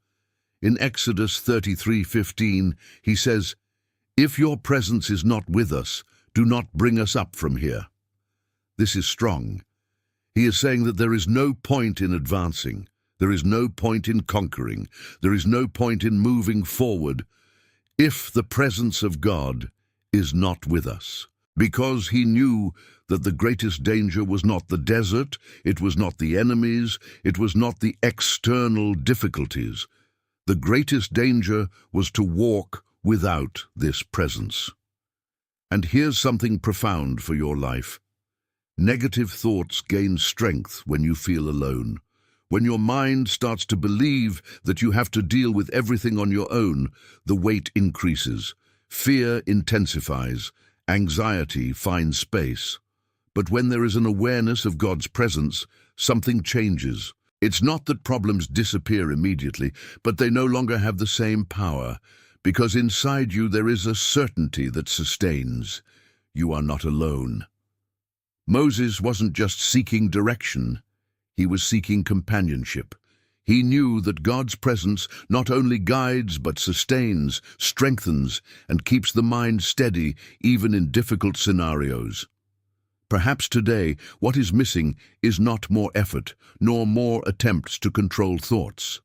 In Exodus 33:15, he says, "If your presence is not with us, do not bring us up from here." This is strong. He is saying that there is no point in advancing. There is no point in conquering. There is no point in moving forward if the presence of God is not with us. Because he knew that the greatest danger was not the desert, it was not the enemies, it was not the external difficulties. The greatest danger was to walk without this presence. And here's something profound for your life. Negative thoughts gain strength when you feel alone. When your mind starts to believe that you have to deal with everything on your own, the weight increases, fear intensifies, anxiety finds space. But when there is an awareness of God's presence, something changes. It's not that problems disappear immediately, but they no longer have the same power, because inside you there is a certainty that sustains. You are not alone. Moses wasn't just seeking direction, he was seeking companionship. He knew that God's presence not only guides but sustains, strengthens, and keeps the mind steady even in difficult scenarios. Perhaps today what is missing is not more effort, nor more attempts to control thoughts,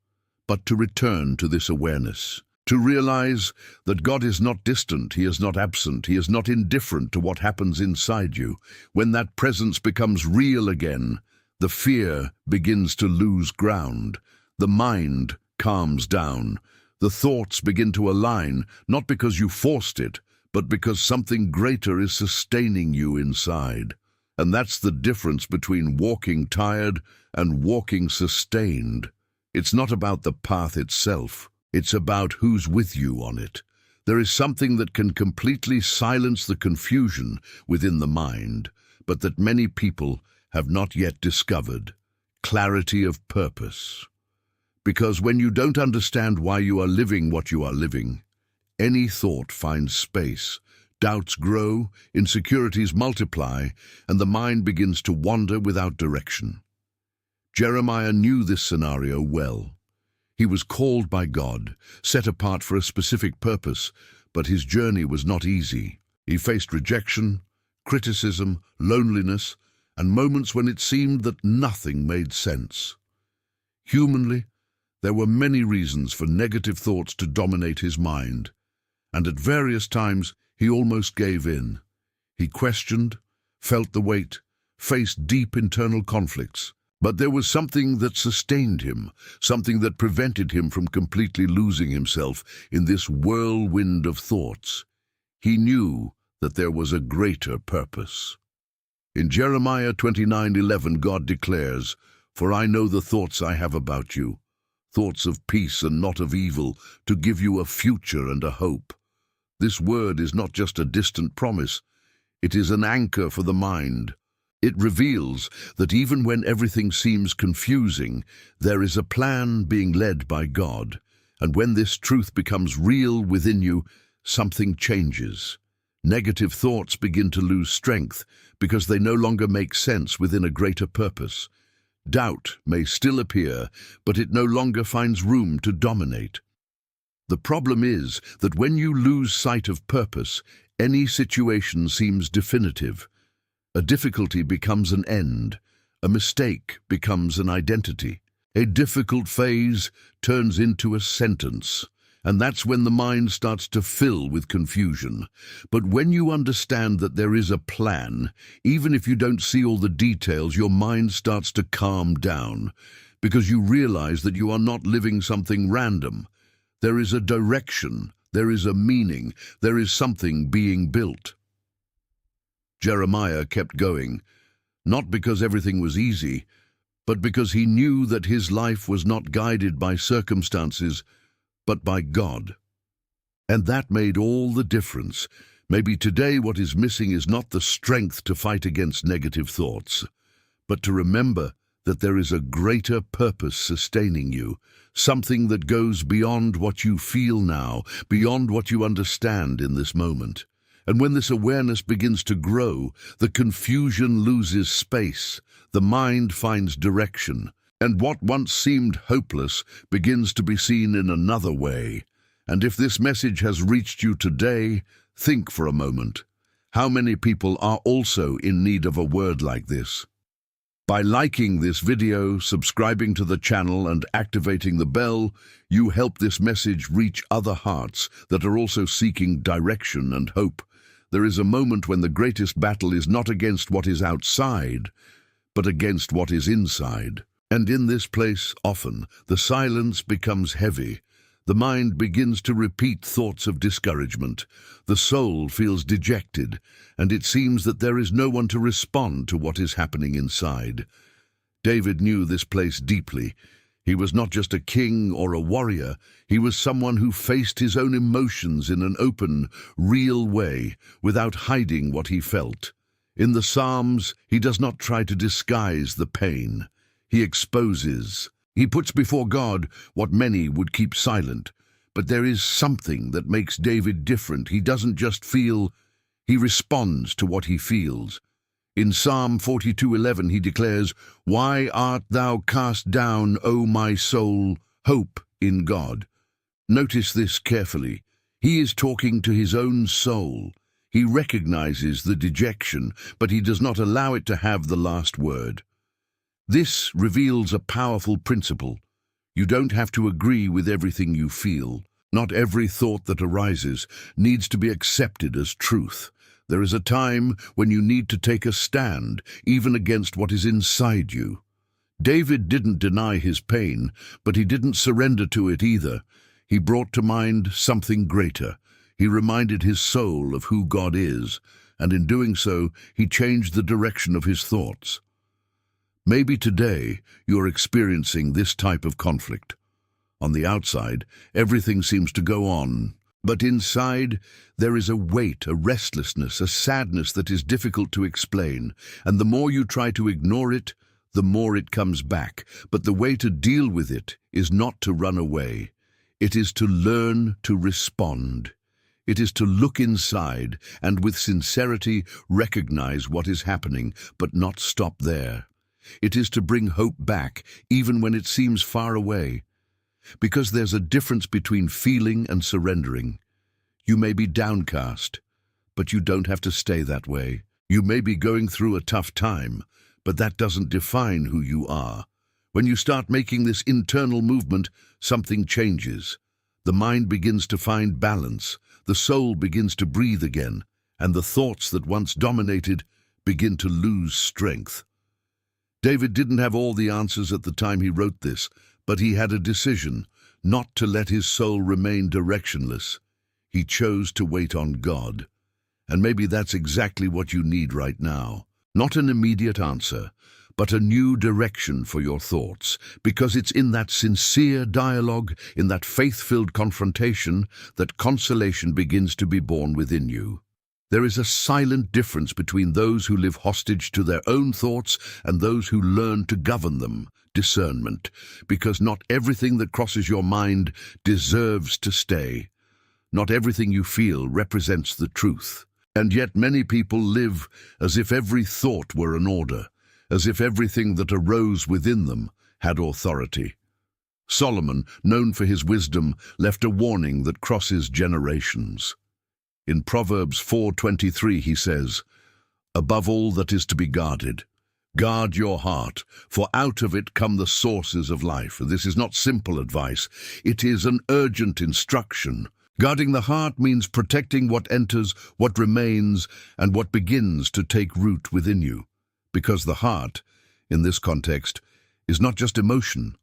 but to return to this awareness. To realize that God is not distant, he is not absent, he is not indifferent to what happens inside you. When that presence becomes real again, the fear begins to lose ground. The mind calms down. The thoughts begin to align, not because you forced it, but because something greater is sustaining you inside. And that's the difference between walking tired and walking sustained. It's not about the path itself. It's about who's with you on it. There is something that can completely silence the confusion within the mind, but that many people have not yet discovered: clarity of purpose. Because when you don't understand why you are living what you are living, any thought finds space, doubts grow, insecurities multiply, and the mind begins to wander without direction. Jeremiah knew this scenario well. He was called by God, set apart for a specific purpose, but his journey was not easy. He faced rejection, criticism, loneliness, and moments when it seemed that nothing made sense. Humanly, there were many reasons for negative thoughts to dominate his mind, and at various times he almost gave in. He questioned, felt the weight, faced deep internal conflicts. But there was something that sustained him, something that prevented him from completely losing himself in this whirlwind of thoughts. He knew that there was a greater purpose. In Jeremiah 29:11, God declares, "For I know the thoughts I have about you, thoughts of peace and not of evil, to give you a future and a hope." This word is not just a distant promise, it is an anchor for the mind. It reveals that even when everything seems confusing, there is a plan being led by God. And when this truth becomes real within you, something changes. Negative thoughts begin to lose strength because they no longer make sense within a greater purpose. Doubt may still appear, but it no longer finds room to dominate. The problem is that when you lose sight of purpose, any situation seems definitive. A difficulty becomes an end. A mistake becomes an identity. A difficult phase turns into a sentence. And that's when the mind starts to fill with confusion. But when you understand that there is a plan, even if you don't see all the details, your mind starts to calm down, because you realize that you are not living something random. There is a direction, there is a meaning, there is something being built. Jeremiah kept going, not because everything was easy, but because he knew that his life was not guided by circumstances, but by God. And that made all the difference. Maybe today what is missing is not the strength to fight against negative thoughts, but to remember that there is a greater purpose sustaining you, something that goes beyond what you feel now, beyond what you understand in this moment. And when this awareness begins to grow, the confusion loses space, the mind finds direction, and what once seemed hopeless begins to be seen in another way. And if this message has reached you today, think for a moment. How many people are also in need of a word like this? By liking this video, subscribing to the channel, and activating the bell, you help this message reach other hearts that are also seeking direction and hope. There is a moment when the greatest battle is not against what is outside, but against what is inside. And in this place, often, the silence becomes heavy. The mind begins to repeat thoughts of discouragement. The soul feels dejected, and it seems that there is no one to respond to what is happening inside. David knew this place deeply. He was not just a king or a warrior. He was someone who faced his own emotions in an open, real way, without hiding what he felt. In the Psalms, he does not try to disguise the pain. He exposes. He puts before God what many would keep silent. But there is something that makes David different. He doesn't just feel, he responds to what he feels. In Psalm 42:11 he declares, "Why art thou cast down, O my soul? Hope in God." Notice this carefully. He is talking to his own soul. He recognizes the dejection, but he does not allow it to have the last word. This reveals a powerful principle. You don't have to agree with everything you feel. Not every thought that arises needs to be accepted as truth. There is a time when you need to take a stand, even against what is inside you. David didn't deny his pain, but he didn't surrender to it either. He brought to mind something greater. He reminded his soul of who God is, and in doing so, he changed the direction of his thoughts. Maybe today you're experiencing this type of conflict. On the outside, everything seems to go on, but inside there is a weight, a restlessness, a sadness that is difficult to explain, and the more you try to ignore it, the more it comes back. But the way to deal with it is not to run away. It is to learn to respond. It is to look inside and with sincerity recognize what is happening, but not stop there. It is to bring hope back, even when it seems far away. Because there's a difference between feeling and surrendering. You may be downcast, but you don't have to stay that way. You may be going through a tough time, but that doesn't define who you are. When you start making this internal movement, something changes. The mind begins to find balance, the soul begins to breathe again, and the thoughts that once dominated begin to lose strength. David didn't have all the answers at the time he wrote this, but he had a decision not to let his soul remain directionless. He chose to wait on God. And maybe that's exactly what you need right now. Not an immediate answer, but a new direction for your thoughts, because it's in that sincere dialogue, in that faith-filled confrontation, that consolation begins to be born within you. There is a silent difference between those who live hostage to their own thoughts and those who learn to govern them. Discernment, because not everything that crosses your mind deserves to stay. Not everything you feel represents the truth. And yet many people live as if every thought were an order, as if everything that arose within them had authority. Solomon, known for his wisdom, left a warning that crosses generations. In Proverbs 4:23 he says, "Above all that is to be guarded, guard your heart, for out of it come the sources of life." This is not simple advice, it is an urgent instruction. Guarding the heart means protecting what enters, what remains, and what begins to take root within you. Because the heart, in this context, is not just emotion.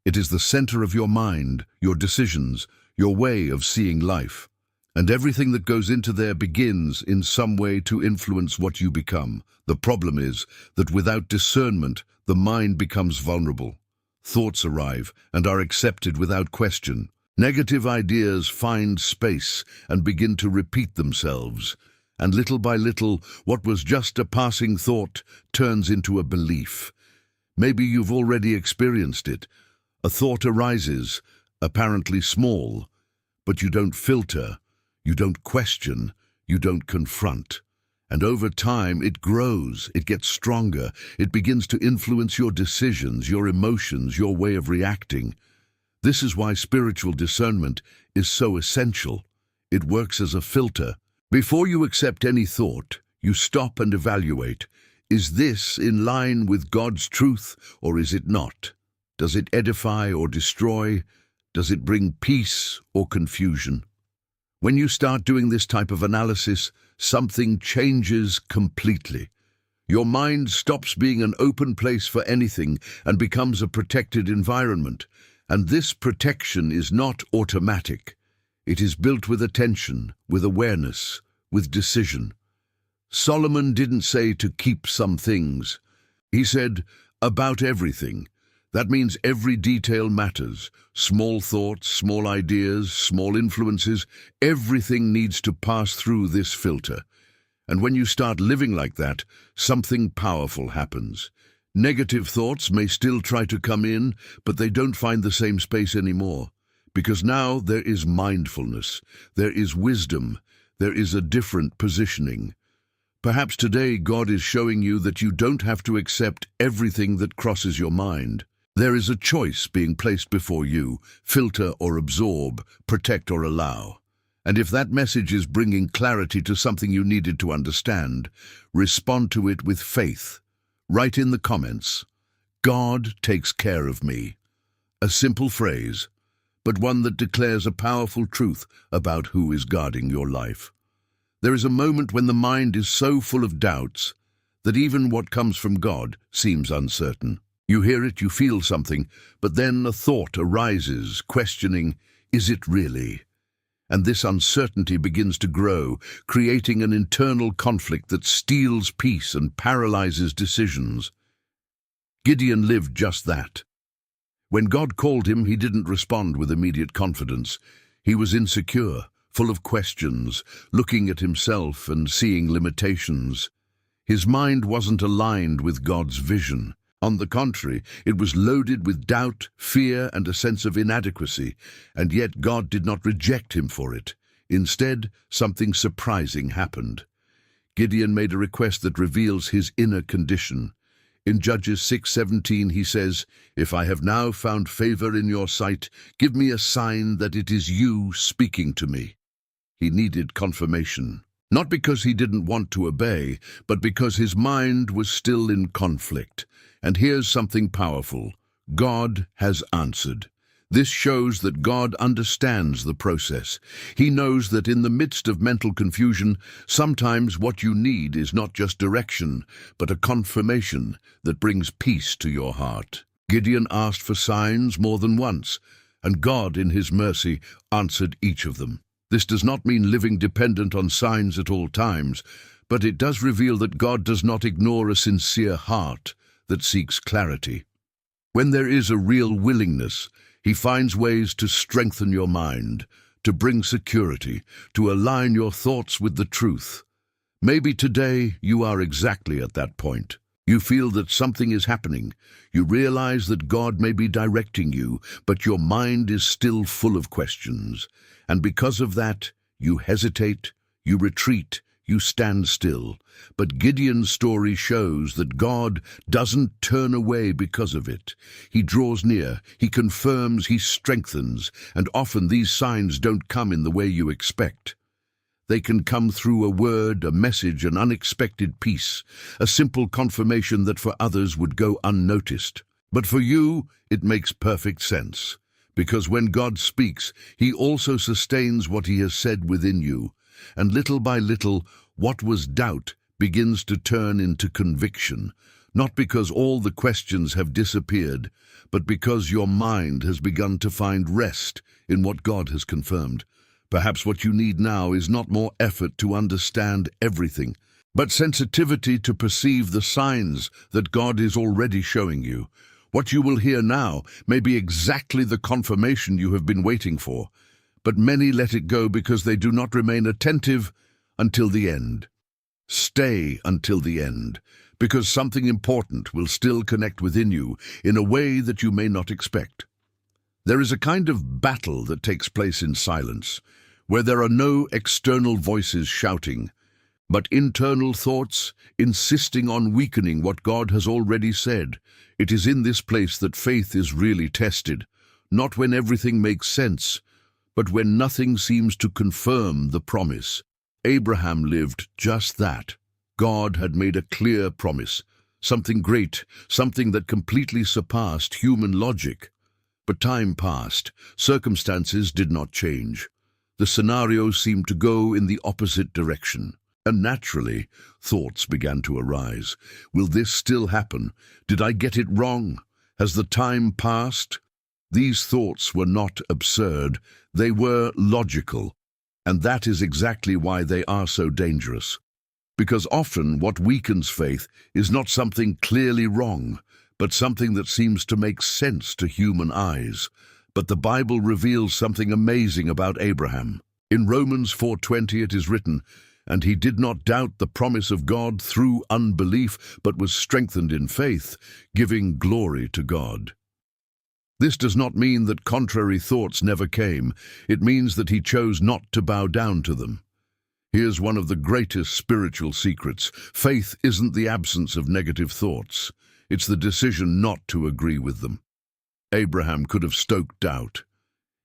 It is the center of your mind, your decisions, your way of seeing life. And everything that goes into there begins in some way to influence what you become. The problem is that without discernment, the mind becomes vulnerable. Thoughts arrive and are accepted without question. Negative ideas find space and begin to repeat themselves. And little by little, what was just a passing thought turns into a belief. Maybe you've already experienced it. A thought arises, apparently small, but you don't filter. You don't question, you don't confront. And over time, it grows, it gets stronger, it begins to influence your decisions, your emotions, your way of reacting. This is why spiritual discernment is so essential. It works as a filter. Before you accept any thought, you stop and evaluate. Is this in line with God's truth, or is it not? Does it edify or destroy? Does it bring peace or confusion? When you start doing this type of analysis, something changes completely. Your mind stops being an open place for anything and becomes a protected environment. And this protection is not automatic. It is built with attention, with awareness, with decision. Solomon didn't say to keep some things. He said, about everything. That means every detail matters. Small thoughts, small ideas, small influences, everything needs to pass through this filter. And when you start living like that, something powerful happens. Negative thoughts may still try to come in, but they don't find the same space anymore. Because now there is mindfulness, there is wisdom, there is a different positioning. Perhaps today God is showing you that you don't have to accept everything that crosses your mind. There is a choice being placed before you, filter or absorb, protect or allow. And if that message is bringing clarity to something you needed to understand, respond to it with faith. Write in the comments, "God takes care of me." A simple phrase, but one that declares a powerful truth about who is guarding your life. There is a moment when the mind is so full of doubts that even what comes from God seems uncertain. You hear it, you feel something, but then a thought arises, questioning, is it really? And this uncertainty begins to grow, creating an internal conflict that steals peace and paralyzes decisions. Gideon lived just that. When God called him, he didn't respond with immediate confidence. He was insecure, full of questions, looking at himself and seeing limitations. His mind wasn't aligned with God's vision. On the contrary, it was loaded with doubt, fear, and a sense of inadequacy, and yet God did not reject him for it. Instead, something surprising happened. Gideon made a request that reveals his inner condition. In Judges 6:17 he says, "If I have now found favor in your sight, give me a sign that it is you speaking to me." He needed confirmation. Not because he didn't want to obey, but because his mind was still in conflict. And here's something powerful. God has answered. This shows that God understands the process. He knows that in the midst of mental confusion, sometimes what you need is not just direction, but a confirmation that brings peace to your heart. Gideon asked for signs more than once, and God, in his mercy, answered each of them. This does not mean living dependent on signs at all times, But it does reveal that God does not ignore a sincere heart that seeks clarity. When there is a real willingness, He finds ways to strengthen your mind, to bring security, to align your thoughts with the truth. Maybe today you are exactly at that point. You feel that something is happening. You realize that God may be directing you, but your mind is still full of questions. And because of that, you hesitate, you retreat, you stand still. But Gideon's story shows that God doesn't turn away because of it. He draws near, He confirms, He strengthens, and often these signs don't come in the way you expect. They can come through a word, a message, an unexpected peace, a simple confirmation that for others would go unnoticed. But for you, it makes perfect sense, because when God speaks, He also sustains what He has said within you, and little by little, what was doubt begins to turn into conviction, not because all the questions have disappeared, but because your mind has begun to find rest in what God has confirmed. Perhaps what you need now is not more effort to understand everything, but sensitivity to perceive the signs that God is already showing you. What you will hear now may be exactly the confirmation you have been waiting for, but many let it go because they do not remain attentive until the end. Stay until the end, because something important will still connect within you in a way that you may not expect. There is a kind of battle that takes place in silence, where there are no external voices shouting, but internal thoughts insisting on weakening what God has already said. It is in this place that faith is really tested, not when everything makes sense, but when nothing seems to confirm the promise. Abraham lived just that. God had made a clear promise, something great, something that completely surpassed human logic. But time passed, circumstances did not change. The scenario seemed to go in the opposite direction, and naturally, thoughts began to arise. Will this still happen? Did I get it wrong? Has the time passed? These thoughts were not absurd, they were logical, and that is exactly why they are so dangerous. Because often what weakens faith is not something clearly wrong, but something that seems to make sense to human eyes. But the Bible reveals something amazing about Abraham. In Romans 4:20 it is written, "And he did not doubt the promise of God through unbelief, but was strengthened in faith, giving glory to God." This does not mean that contrary thoughts never came. It means that he chose not to bow down to them. Here's one of the greatest spiritual secrets. Faith isn't the absence of negative thoughts. It's the decision not to agree with them. Abraham could have stoked doubt.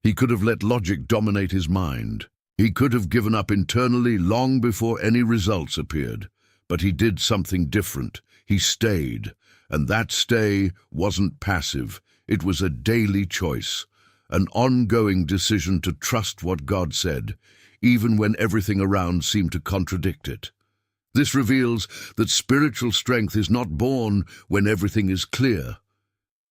He could have let logic dominate his mind. He could have given up internally long before any results appeared. But he did something different. He stayed. And that stay wasn't passive. It was a daily choice, an ongoing decision to trust what God said, even when everything around seemed to contradict it. This reveals that spiritual strength is not born when everything is clear.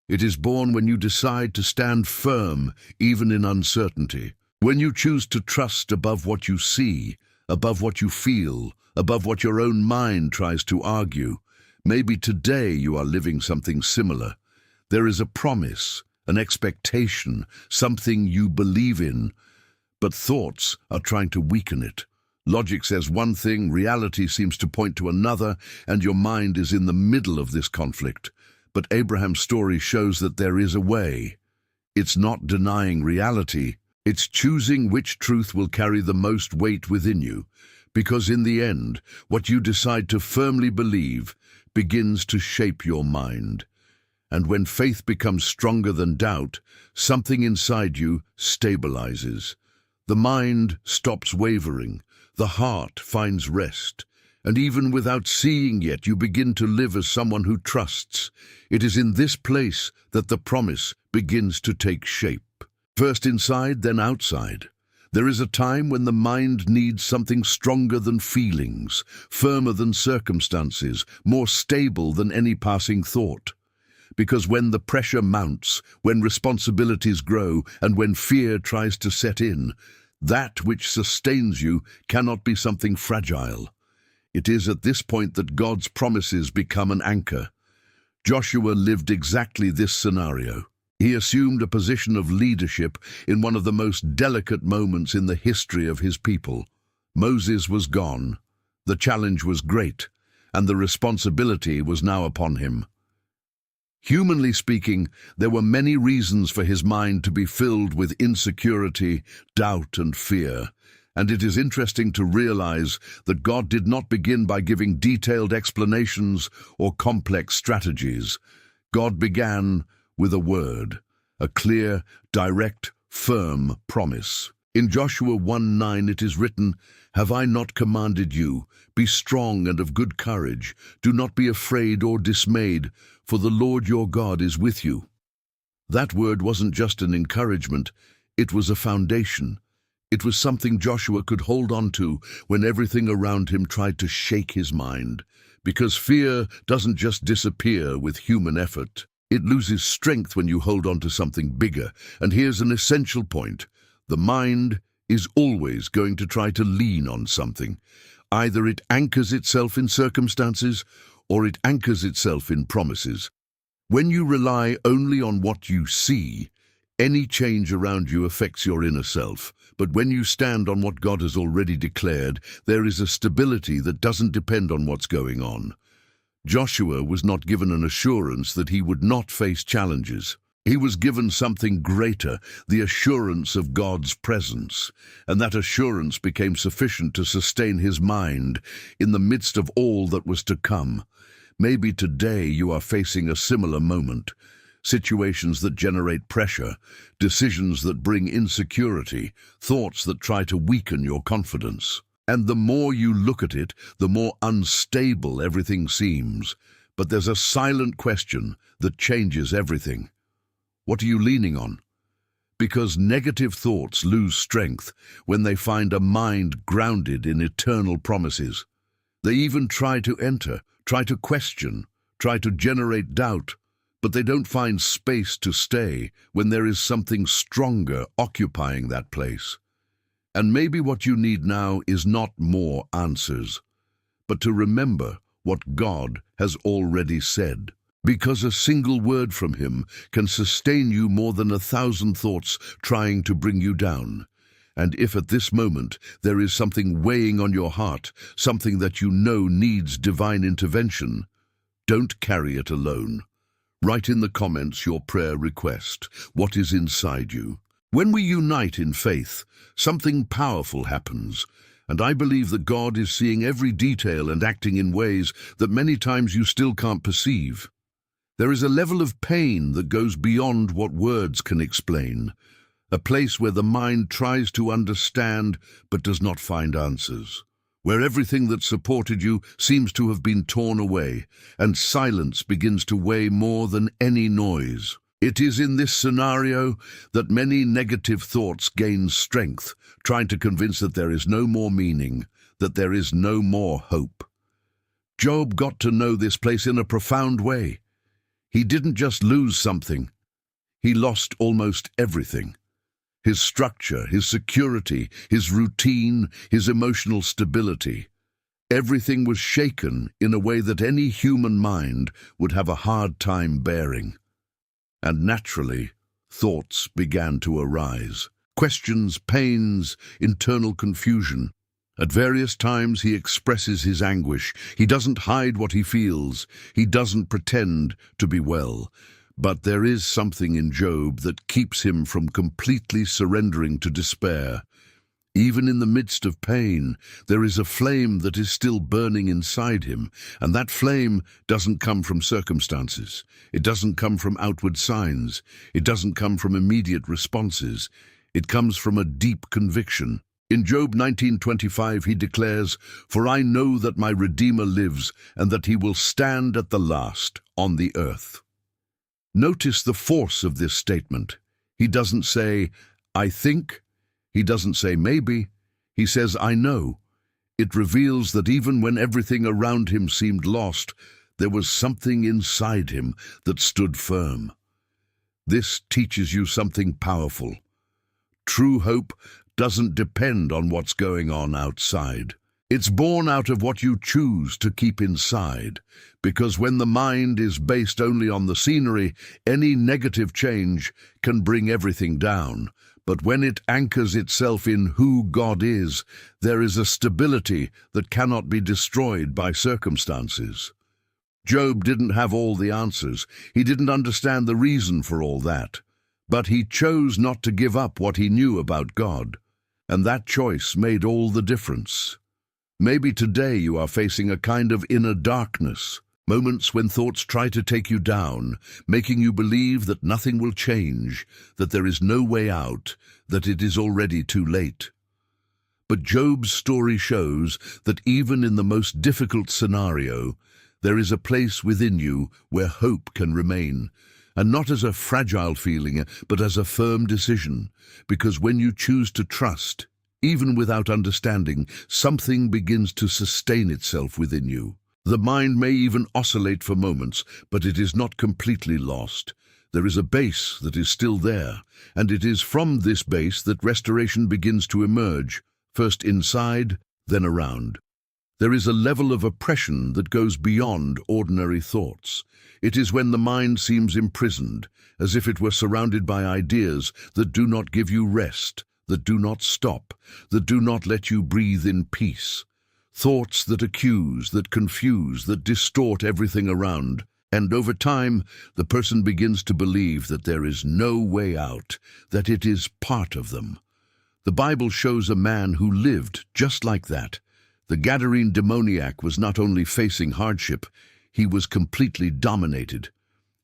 It is born when you decide to stand firm, even in uncertainty. When you choose to trust above what you see, above what you feel, above what your own mind tries to argue. Maybe today you are living something similar. There is a promise, an expectation, something you believe in, but thoughts are trying to weaken it. Logic says one thing, reality seems to point to another, and your mind is in the middle of this conflict. But Abraham's story shows that there is a way. It's not denying reality, it's choosing which truth will carry the most weight within you, because in the end, what you decide to firmly believe begins to shape your mind. And when faith becomes stronger than doubt, something inside you stabilizes. The mind stops wavering, the heart finds rest, and even without seeing yet, you begin to live as someone who trusts. It is in this place that the promise begins to take shape. First inside, then outside. There is a time when the mind needs something stronger than feelings, firmer than circumstances, more stable than any passing thought. Because when the pressure mounts, when responsibilities grow, and when fear tries to set in, that which sustains you cannot be something fragile. It is at this point that God's promises become an anchor. Joshua lived exactly this scenario. He assumed a position of leadership in one of the most delicate moments in the history of his people. Moses was gone, the challenge was great, and the responsibility was now upon him. Humanly speaking, there were many reasons for his mind to be filled with insecurity, doubt, and fear. And it is interesting to realize that God did not begin by giving detailed explanations or complex strategies. God began with a word, a clear, direct, firm promise. In Joshua 1:9 it is written, "Have I not commanded you? Be strong and of good courage. Do not be afraid or dismayed, for the Lord your God is with you." That word wasn't just an encouragement, it was a foundation. It was something Joshua could hold on to when everything around him tried to shake his mind. Because fear doesn't just disappear with human effort. It loses strength when you hold on to something bigger. And here's an essential point. The mind is always going to try to lean on something. Either it anchors itself in circumstances, or it anchors itself in promises. When you rely only on what you see, any change around you affects your inner self. But when you stand on what God has already declared, there is a stability that doesn't depend on what's going on. Joshua was not given an assurance that he would not face challenges. He was given something greater, the assurance of God's presence, and that assurance became sufficient to sustain his mind in the midst of all that was to come. Maybe today you are facing a similar moment. Situations that generate pressure, decisions that bring insecurity, thoughts that try to weaken your confidence. And the more you look at it, the more unstable everything seems. But there's a silent question that changes everything. What are you leaning on? Because negative thoughts lose strength when they find a mind grounded in eternal promises. They even try to enter, try to question, try to generate doubt. But they don't find space to stay when there is something stronger occupying that place. And maybe what you need now is not more answers, but to remember what God has already said. Because a single word from Him can sustain you more than 1,000 thoughts trying to bring you down. And if at this moment there is something weighing on your heart, something that you know needs divine intervention, don't carry it alone. Write in the comments your prayer request, what is inside you. When we unite in faith, something powerful happens, and I believe that God is seeing every detail and acting in ways that many times you still can't perceive. There is a level of pain that goes beyond what words can explain, a place where the mind tries to understand but does not find answers. Where everything that supported you seems to have been torn away, and silence begins to weigh more than any noise. It is in this scenario that many negative thoughts gain strength, trying to convince that there is no more meaning, that there is no more hope. Job got to know this place in a profound way. He didn't just lose something, he lost almost everything. His structure, his security, his routine, his emotional stability. Everything was shaken in a way that any human mind would have a hard time bearing. And naturally, thoughts began to arise. Questions, pains, internal confusion. At various times he expresses his anguish. He doesn't hide what he feels. He doesn't pretend to be well. But there is something in Job that keeps him from completely surrendering to despair. Even in the midst of pain, there is a flame that is still burning inside him, and that flame doesn't come from circumstances. It doesn't come from outward signs. It doesn't come from immediate responses. It comes from a deep conviction. In Job 19:25 he declares, "For I know that my Redeemer lives, and that he will stand at the last on the earth." Notice the force of this statement. He doesn't say, "I think." He doesn't say maybe. He says, "I know." It reveals that even when everything around him seemed lost, there was something inside him that stood firm. This teaches you something powerful. True hope doesn't depend on what's going on outside. It's born out of what you choose to keep inside, because when the mind is based only on the scenery, any negative change can bring everything down. But when it anchors itself in who God is, there is a stability that cannot be destroyed by circumstances. Job didn't have all the answers. He didn't understand the reason for all that. But he chose not to give up what he knew about God. And that choice made all the difference. Maybe today you are facing a kind of inner darkness, moments when thoughts try to take you down, making you believe that nothing will change, that there is no way out, that it is already too late. But Job's story shows that even in the most difficult scenario, there is a place within you where hope can remain, and not as a fragile feeling, but as a firm decision, because when you choose to trust, even without understanding, something begins to sustain itself within you. The mind may even oscillate for moments, but it is not completely lost. There is a base that is still there, and it is from this base that restoration begins to emerge, first inside, then around. There is a level of oppression that goes beyond ordinary thoughts. It is when the mind seems imprisoned, as if it were surrounded by ideas that do not give you rest, that do not stop, that do not let you breathe in peace. Thoughts that accuse, that confuse, that distort everything around. And over time, the person begins to believe that there is no way out, that it is part of them. The Bible shows a man who lived just like that. The Gadarene demoniac was not only facing hardship, he was completely dominated.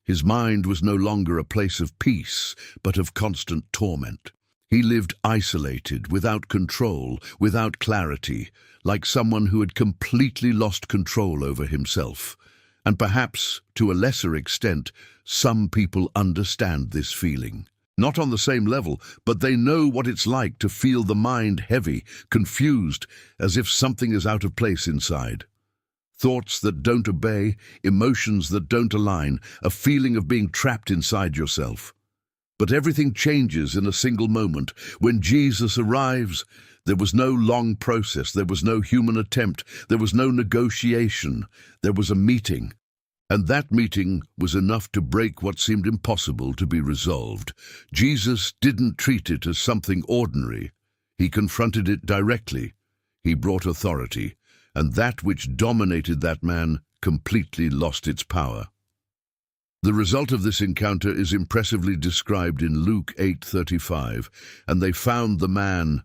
His mind was no longer a place of peace, but of constant torment. He lived isolated, without control, without clarity, like someone who had completely lost control over himself. And perhaps, to a lesser extent, some people understand this feeling. Not on the same level, but they know what it's like to feel the mind heavy, confused, as if something is out of place inside. Thoughts that don't obey, emotions that don't align, a feeling of being trapped inside yourself. But everything changes in a single moment. When Jesus arrives, there was no long process, there was no human attempt, there was no negotiation, there was a meeting. And that meeting was enough to break what seemed impossible to be resolved. Jesus didn't treat it as something ordinary. He confronted it directly. He brought authority, and that which dominated that man completely lost its power. The result of this encounter is impressively described in Luke 8:35, and they found the man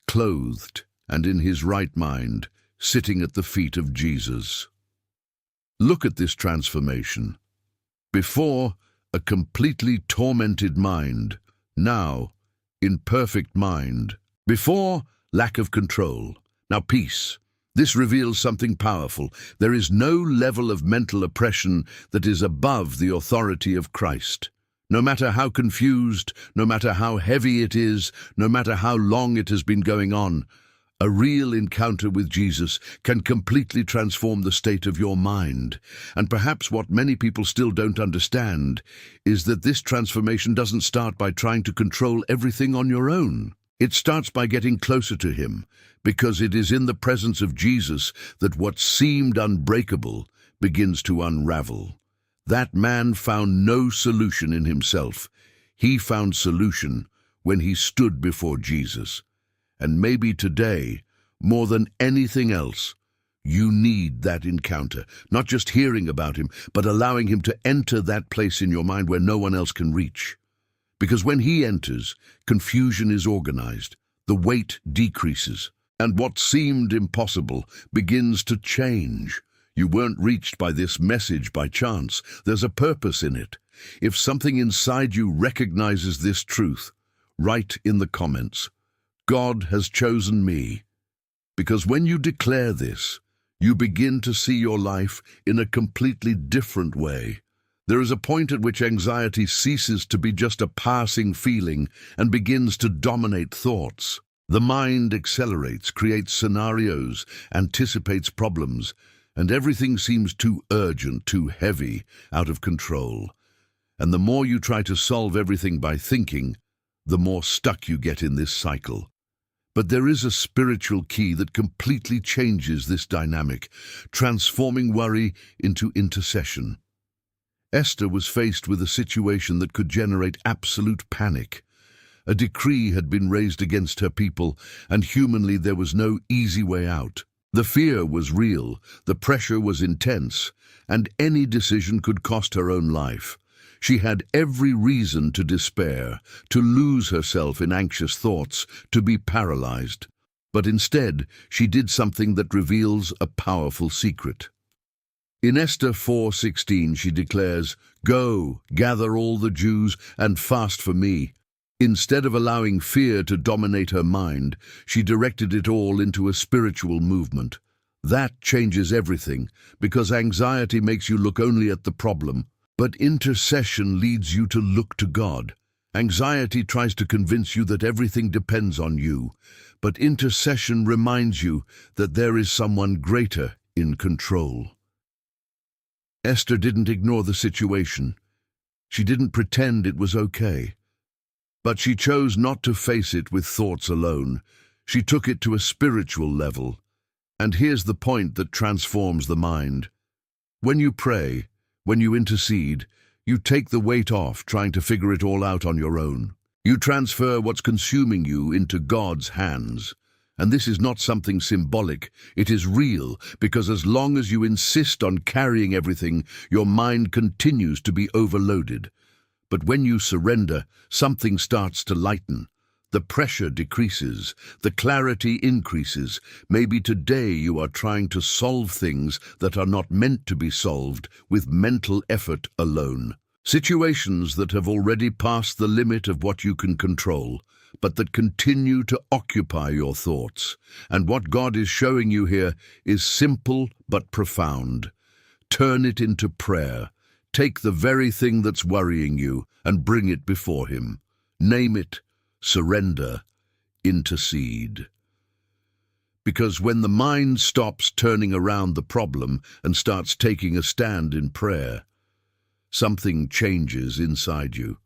clothed and in his right mind, sitting at the feet of Jesus. Look at this transformation. Before, a completely tormented mind. Now, in perfect mind. Before, lack of control. Now, peace. This reveals something powerful. There is no level of mental oppression that is above the authority of Christ. No matter how confused, no matter how heavy it is, no matter how long it has been going on, a real encounter with Jesus can completely transform the state of your mind. And perhaps what many people still don't understand is that this transformation doesn't start by trying to control everything on your own. It starts by getting closer to Him, because it is in the presence of Jesus that what seemed unbreakable begins to unravel. That man found no solution in himself. He found solution when he stood before Jesus. And maybe today, more than anything else, you need that encounter, not just hearing about Him, but allowing Him to enter that place in your mind where no one else can reach. Because when He enters, confusion is organized, the weight decreases, and what seemed impossible begins to change. You weren't reached by this message by chance. There's a purpose in it. If something inside you recognizes this truth, write in the comments, God has chosen me. Because when you declare this, you begin to see your life in a completely different way. There is a point at which anxiety ceases to be just a passing feeling and begins to dominate thoughts. The mind accelerates, creates scenarios, anticipates problems, and everything seems too urgent, too heavy, out of control. And the more you try to solve everything by thinking, the more stuck you get in this cycle. But there is a spiritual key that completely changes this dynamic, transforming worry into intercession. Esther was faced with a situation that could generate absolute panic. A decree had been raised against her people, and humanly there was no easy way out. The fear was real, the pressure was intense, and any decision could cost her own life. She had every reason to despair, to lose herself in anxious thoughts, to be paralyzed. But instead, she did something that reveals a powerful secret. In Esther 4:16 she declares, "Go, gather all the Jews, and fast for me." Instead of allowing fear to dominate her mind, she directed it all into a spiritual movement. That changes everything, because anxiety makes you look only at the problem, but intercession leads you to look to God. Anxiety tries to convince you that everything depends on you, but intercession reminds you that there is someone greater in control. Esther didn't ignore the situation. She didn't pretend it was okay. But she chose not to face it with thoughts alone. She took it to a spiritual level. And here's the point that transforms the mind. When you pray, when you intercede, you take the weight off trying to figure it all out on your own. You transfer what's consuming you into God's hands. And this is not something symbolic, it is real, because as long as you insist on carrying everything, your mind continues to be overloaded. But when you surrender, something starts to lighten. The pressure decreases, the clarity increases. Maybe today you are trying to solve things that are not meant to be solved with mental effort alone. Situations that have already passed the limit of what you can control, but that continue to occupy your thoughts. And what God is showing you here is simple but profound. Turn it into prayer. Take the very thing that's worrying you and bring it before Him. Name it, surrender, intercede. Because when the mind stops turning around the problem and starts taking a stand in prayer, something changes inside you.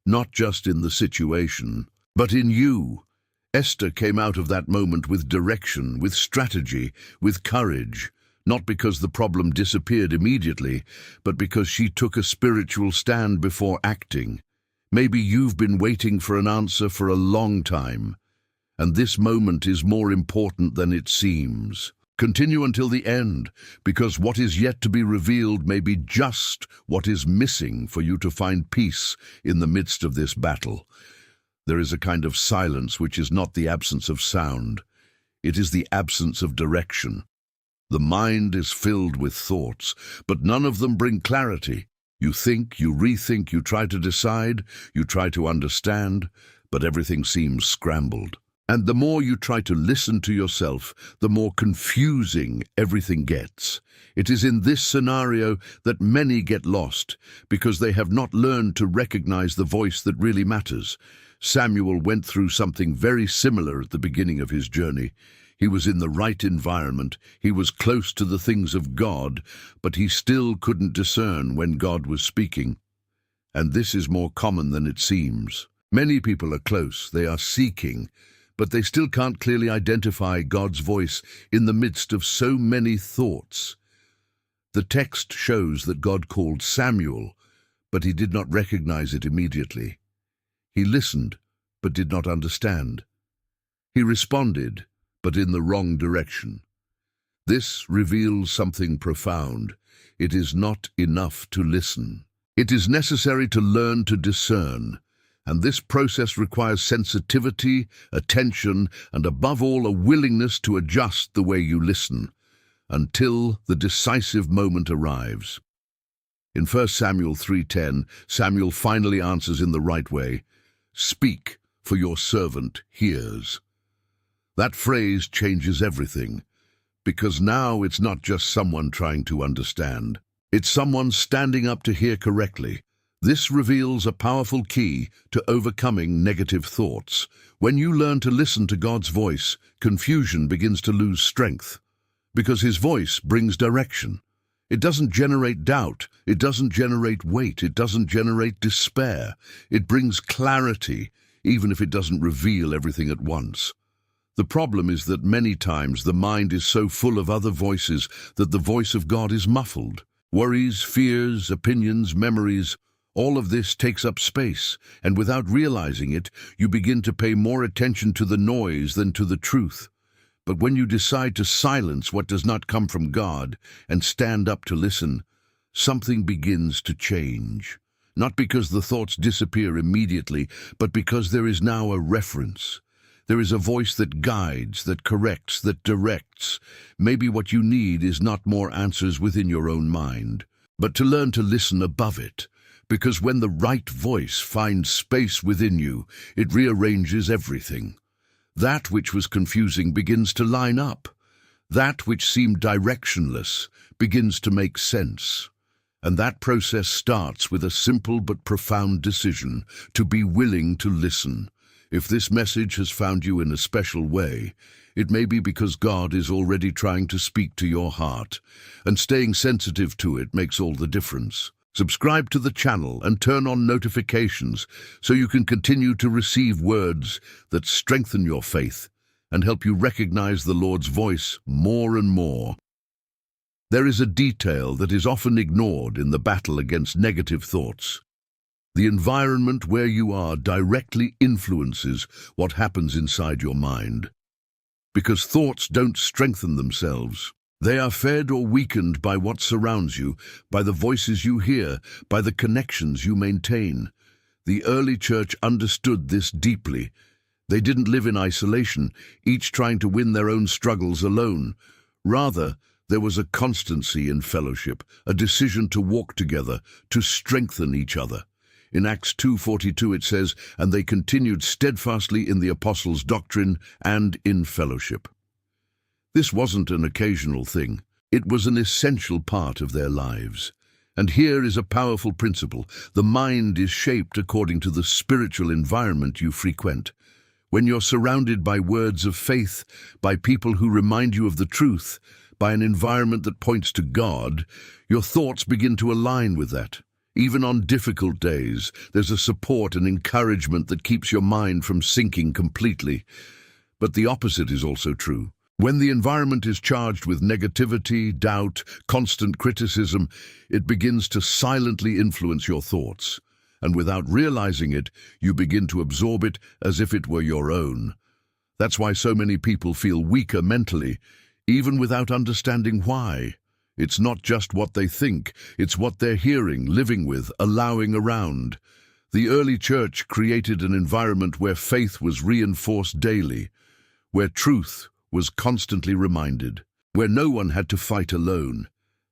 Not just in the situation, but in you. Esther came out of that moment with direction, with strategy, with courage. Not because the problem disappeared immediately, but because she took a spiritual stand before acting. Maybe you've been waiting for an answer for a long time, and this moment is more important than it seems. Continue until the end, because what is yet to be revealed may be just what is missing for you to find peace in the midst of this battle. There is a kind of silence which is not the absence of sound. It is the absence of direction. The mind is filled with thoughts, but none of them bring clarity. You think, you rethink, you try to decide, you try to understand, but everything seems scrambled. And the more you try to listen to yourself, the more confusing everything gets. It is in this scenario that many get lost, because they have not learned to recognize the voice that really matters. Samuel went through something very similar at the beginning of his journey. He was in the right environment, he was close to the things of God, but he still couldn't discern when God was speaking. And this is more common than it seems. Many people are close, they are seeking, but they still can't clearly identify God's voice in the midst of so many thoughts. The text shows that God called Samuel, but he did not recognize it immediately. He listened, but did not understand. He responded, but in the wrong direction. This reveals something profound. It is not enough to listen. It is necessary to learn to discern, and this process requires sensitivity, attention, and above all a willingness to adjust the way you listen, until the decisive moment arrives. In 1 Samuel 3:10, Samuel finally answers in the right way, "Speak, for your servant hears." That phrase changes everything, because now it's not just someone trying to understand. It's someone standing up to hear correctly. This reveals a powerful key to overcoming negative thoughts. When you learn to listen to God's voice, confusion begins to lose strength, because His voice brings direction. It doesn't generate doubt, it doesn't generate weight, it doesn't generate despair. It brings clarity, even if it doesn't reveal everything at once. The problem is that many times the mind is so full of other voices that the voice of God is muffled. Worries, fears, opinions, memories, all of this takes up space, and without realizing it, you begin to pay more attention to the noise than to the truth. But when you decide to silence what does not come from God and stand up to listen, something begins to change. Not because the thoughts disappear immediately, but because there is now a reference. There is a voice that guides, that corrects, that directs. Maybe what you need is not more answers within your own mind, but to learn to listen above it. Because when the right voice finds space within you, it rearranges everything. That which was confusing begins to line up. That which seemed directionless begins to make sense. And that process starts with a simple but profound decision to be willing to listen. If this message has found you in a special way, it may be because God is already trying to speak to your heart, and staying sensitive to it makes all the difference. Subscribe to the channel and turn on notifications so you can continue to receive words that strengthen your faith and help you recognize the Lord's voice more and more. There is a detail that is often ignored in the battle against negative thoughts. The environment where you are directly influences what happens inside your mind. Because thoughts don't strengthen themselves. They are fed or weakened by what surrounds you, by the voices you hear, by the connections you maintain. The early church understood this deeply. They didn't live in isolation, each trying to win their own struggles alone. Rather, there was a constancy in fellowship, a decision to walk together, to strengthen each other. In Acts 2:42 it says, "And they continued steadfastly in the apostles' doctrine and in fellowship." This wasn't an occasional thing. It was an essential part of their lives. And here is a powerful principle. The mind is shaped according to the spiritual environment you frequent. When you're surrounded by words of faith, by people who remind you of the truth, by an environment that points to God, your thoughts begin to align with that. Even on difficult days, there's a support and encouragement that keeps your mind from sinking completely. But the opposite is also true. When the environment is charged with negativity, doubt, constant criticism, it begins to silently influence your thoughts. And without realizing it, you begin to absorb it as if it were your own. That's why so many people feel weaker mentally, even without understanding why. It's not just what they think, it's what they're hearing, living with, allowing around. The early church created an environment where faith was reinforced daily, where truth was constantly reminded, where no one had to fight alone.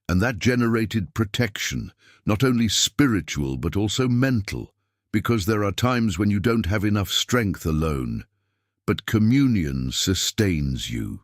And that generated protection, not only spiritual but also mental, because there are times when you don't have enough strength alone. But communion sustains you.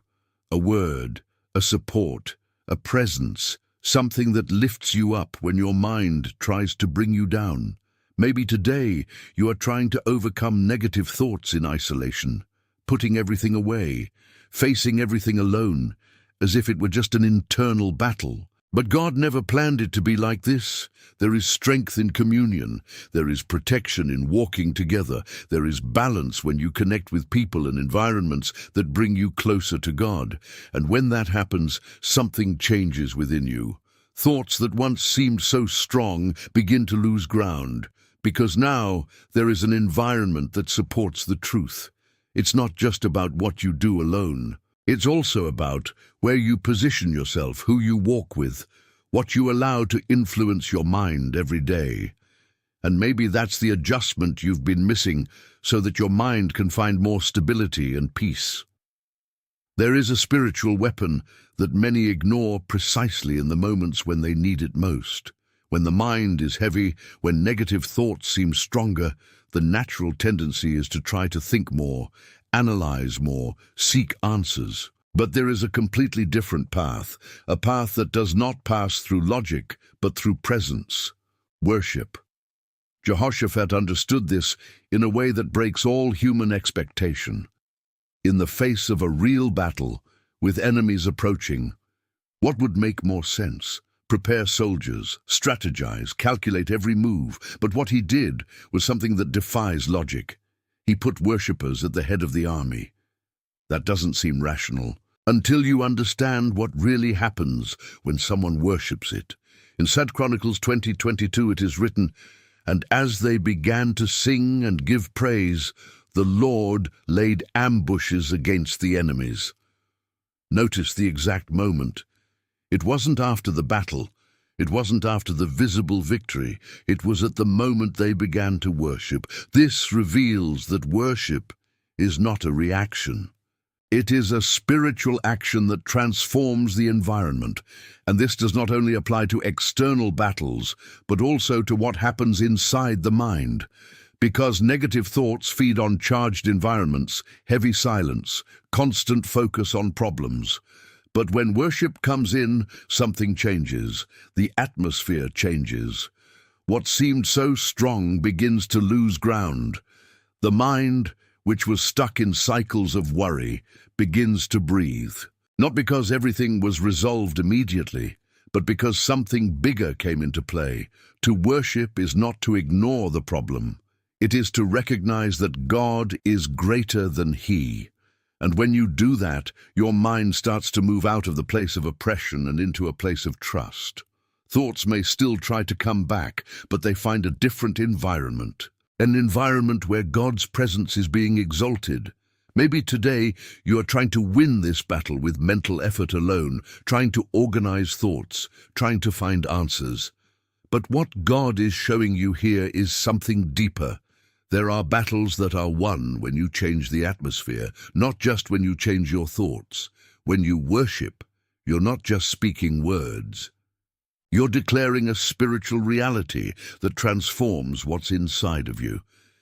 A word, a support, a presence, something that lifts you up when your mind tries to bring you down. Maybe today you are trying to overcome negative thoughts in isolation, putting everything away, facing everything alone, as if it were just an internal battle. But God never planned it to be like this. There is strength in communion. There is protection in walking together. There is balance when you connect with people and environments that bring you closer to God. And when that happens, something changes within you. Thoughts that once seemed so strong begin to lose ground, because now there is an environment that supports the truth. It's not just about what you do alone. It's also about where you position yourself, who you walk with, what you allow to influence your mind every day. And maybe that's the adjustment you've been missing so that your mind can find more stability and peace. There is a spiritual weapon that many ignore precisely in the moments when they need it most. When the mind is heavy, when negative thoughts seem stronger, the natural tendency is to try to think more, analyze more, seek answers. But there is a completely different path, a path that does not pass through logic, but through presence, worship. Jehoshaphat understood this in a way that breaks all human expectation. In the face of a real battle, with enemies approaching, what would make more sense? Prepare soldiers, strategize, calculate every move. But what he did was something that defies logic. He put worshippers at the head of the army. That doesn't seem rational, until you understand what really happens when someone worships it. In 2 Chronicles 20:22 it is written, "And as they began to sing and give praise, the Lord laid ambushes against the enemies." Notice the exact moment. It wasn't after the battle. It wasn't after the visible victory. It was at the moment they began to worship. This reveals that worship is not a reaction. It is a spiritual action that transforms the environment. And this does not only apply to external battles, but also to what happens inside the mind. Because negative thoughts feed on charged environments, heavy silence, constant focus on problems. But when worship comes in, something changes. The atmosphere changes. What seemed so strong begins to lose ground. The mind, which was stuck in cycles of worry, begins to breathe. Not because everything was resolved immediately, but because something bigger came into play. To worship is not to ignore the problem. It is to recognize that God is greater than He. And when you do that, your mind starts to move out of the place of oppression and into a place of trust. Thoughts may still try to come back, but they find a different environment. An environment where God's presence is being exalted. Maybe today you are trying to win this battle with mental effort alone, trying to organize thoughts, trying to find answers. But what God is showing you here is something deeper. There are battles that are won when you change the atmosphere, not just when you change your thoughts. When you worship, you're not just speaking words. You're declaring a spiritual reality that transforms what's inside of you.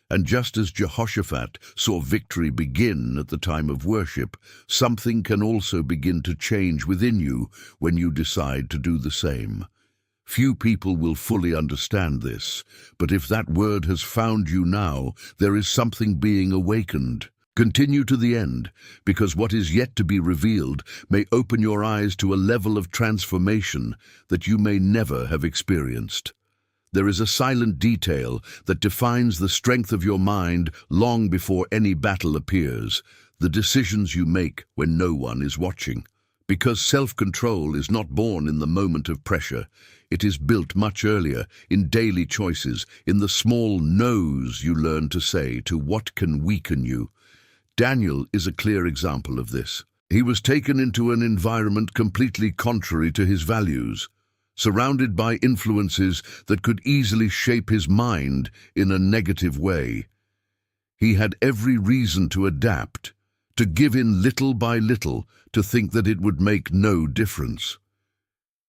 And just as Jehoshaphat saw victory begin at the time of worship, something can also begin to change within you when you decide to do the same. Few people will fully understand this, but if that word has found you now, there is something being awakened. Continue to the end, because what is yet to be revealed may open your eyes to a level of transformation that you may never have experienced. There is a silent detail that defines the strength of your mind long before any battle appears, the decisions you make when no one is watching. Because self-control is not born in the moment of pressure, it is built much earlier, in daily choices, in the small no's you learn to say to what can weaken you. Daniel is a clear example of this. He was taken into an environment completely contrary to his values, surrounded by influences that could easily shape his mind in a negative way. He had every reason to adapt, to give in little by little, to think that it would make no difference.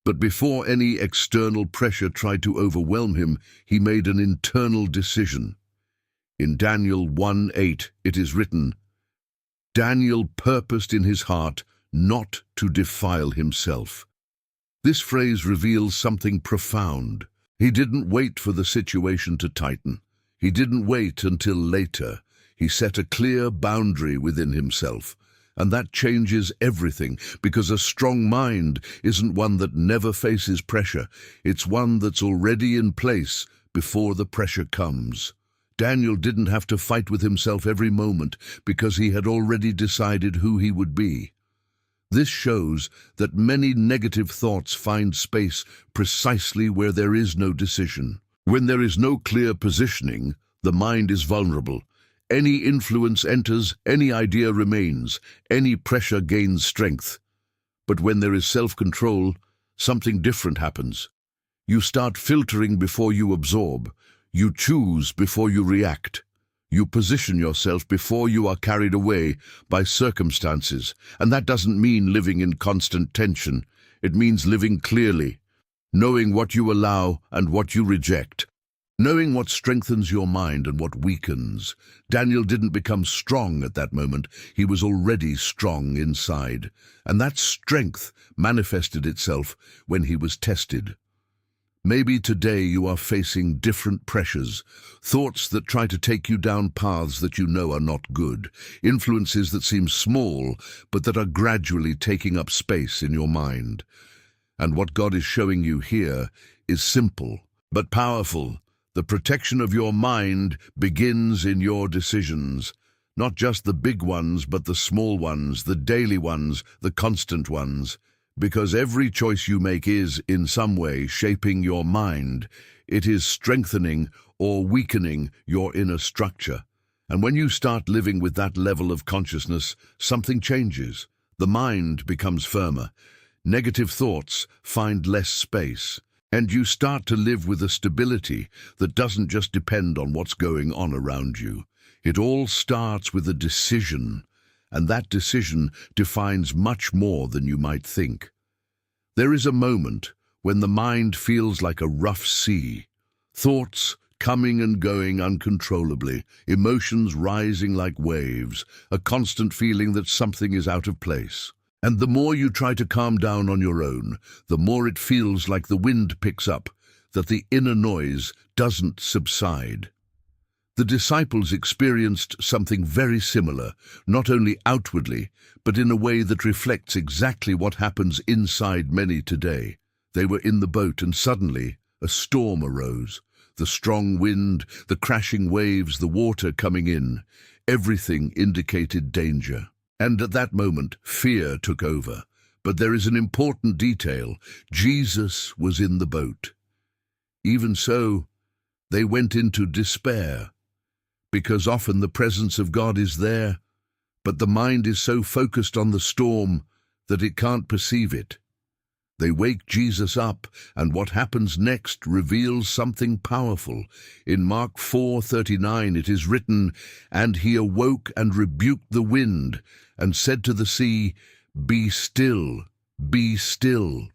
But before any external pressure tried to overwhelm him, he made an internal decision. In Daniel 1:8 it is written, "Daniel purposed in his heart not to defile himself." This phrase reveals something profound. He didn't wait for the situation to tighten. He didn't wait until later. He set a clear boundary within himself. And that changes everything, because a strong mind isn't one that never faces pressure. It's one that's already in place before the pressure comes. Daniel didn't have to fight with himself every moment because he had already decided who he would be. This shows that many negative thoughts find space precisely where there is no decision. When there is no clear positioning, the mind is vulnerable. Any influence enters, any idea remains, any pressure gains strength. But when there is self-control, something different happens. You start filtering before you absorb. You choose before you react. You position yourself before you are carried away by circumstances. And that doesn't mean living in constant tension. It means living clearly, knowing what you allow and what you reject. Knowing what strengthens your mind and what weakens. Daniel didn't become strong at that moment. He was already strong inside. And that strength manifested itself when he was tested. Maybe today you are facing different pressures, thoughts that try to take you down paths that you know are not good, influences that seem small but that are gradually taking up space in your mind. And what God is showing you here is simple but powerful. The protection of your mind begins in your decisions, Not just the big ones, but the small ones, the daily ones, the constant ones. Because every choice you make is, in some way, shaping your mind. It is strengthening or weakening your inner structure. And when you start living with that level of consciousness, something changes. The mind becomes firmer. Negative thoughts find less space. And you start to live with a stability that doesn't just depend on what's going on around you. It all starts with a decision, and that decision defines much more than you might think. There is a moment when the mind feels like a rough sea, thoughts coming and going uncontrollably, emotions rising like waves, a constant feeling that something is out of place. And the more you try to calm down on your own, the more it feels like the wind picks up, that the inner noise doesn't subside. The disciples experienced something very similar, not only outwardly, but in a way that reflects exactly what happens inside many today. They were in the boat and suddenly a storm arose. The strong wind, the crashing waves, the water coming in, everything indicated danger. And at that moment, fear took over. But there is an important detail. Jesus was in the boat. Even so, they went into despair. Because often the presence of God is there, but the mind is so focused on the storm that it can't perceive it. They wake Jesus up, and what happens next reveals something powerful. In Mark 4:39 it is written, "And he awoke and rebuked the wind, and said to the sea, 'Be still, be still.'"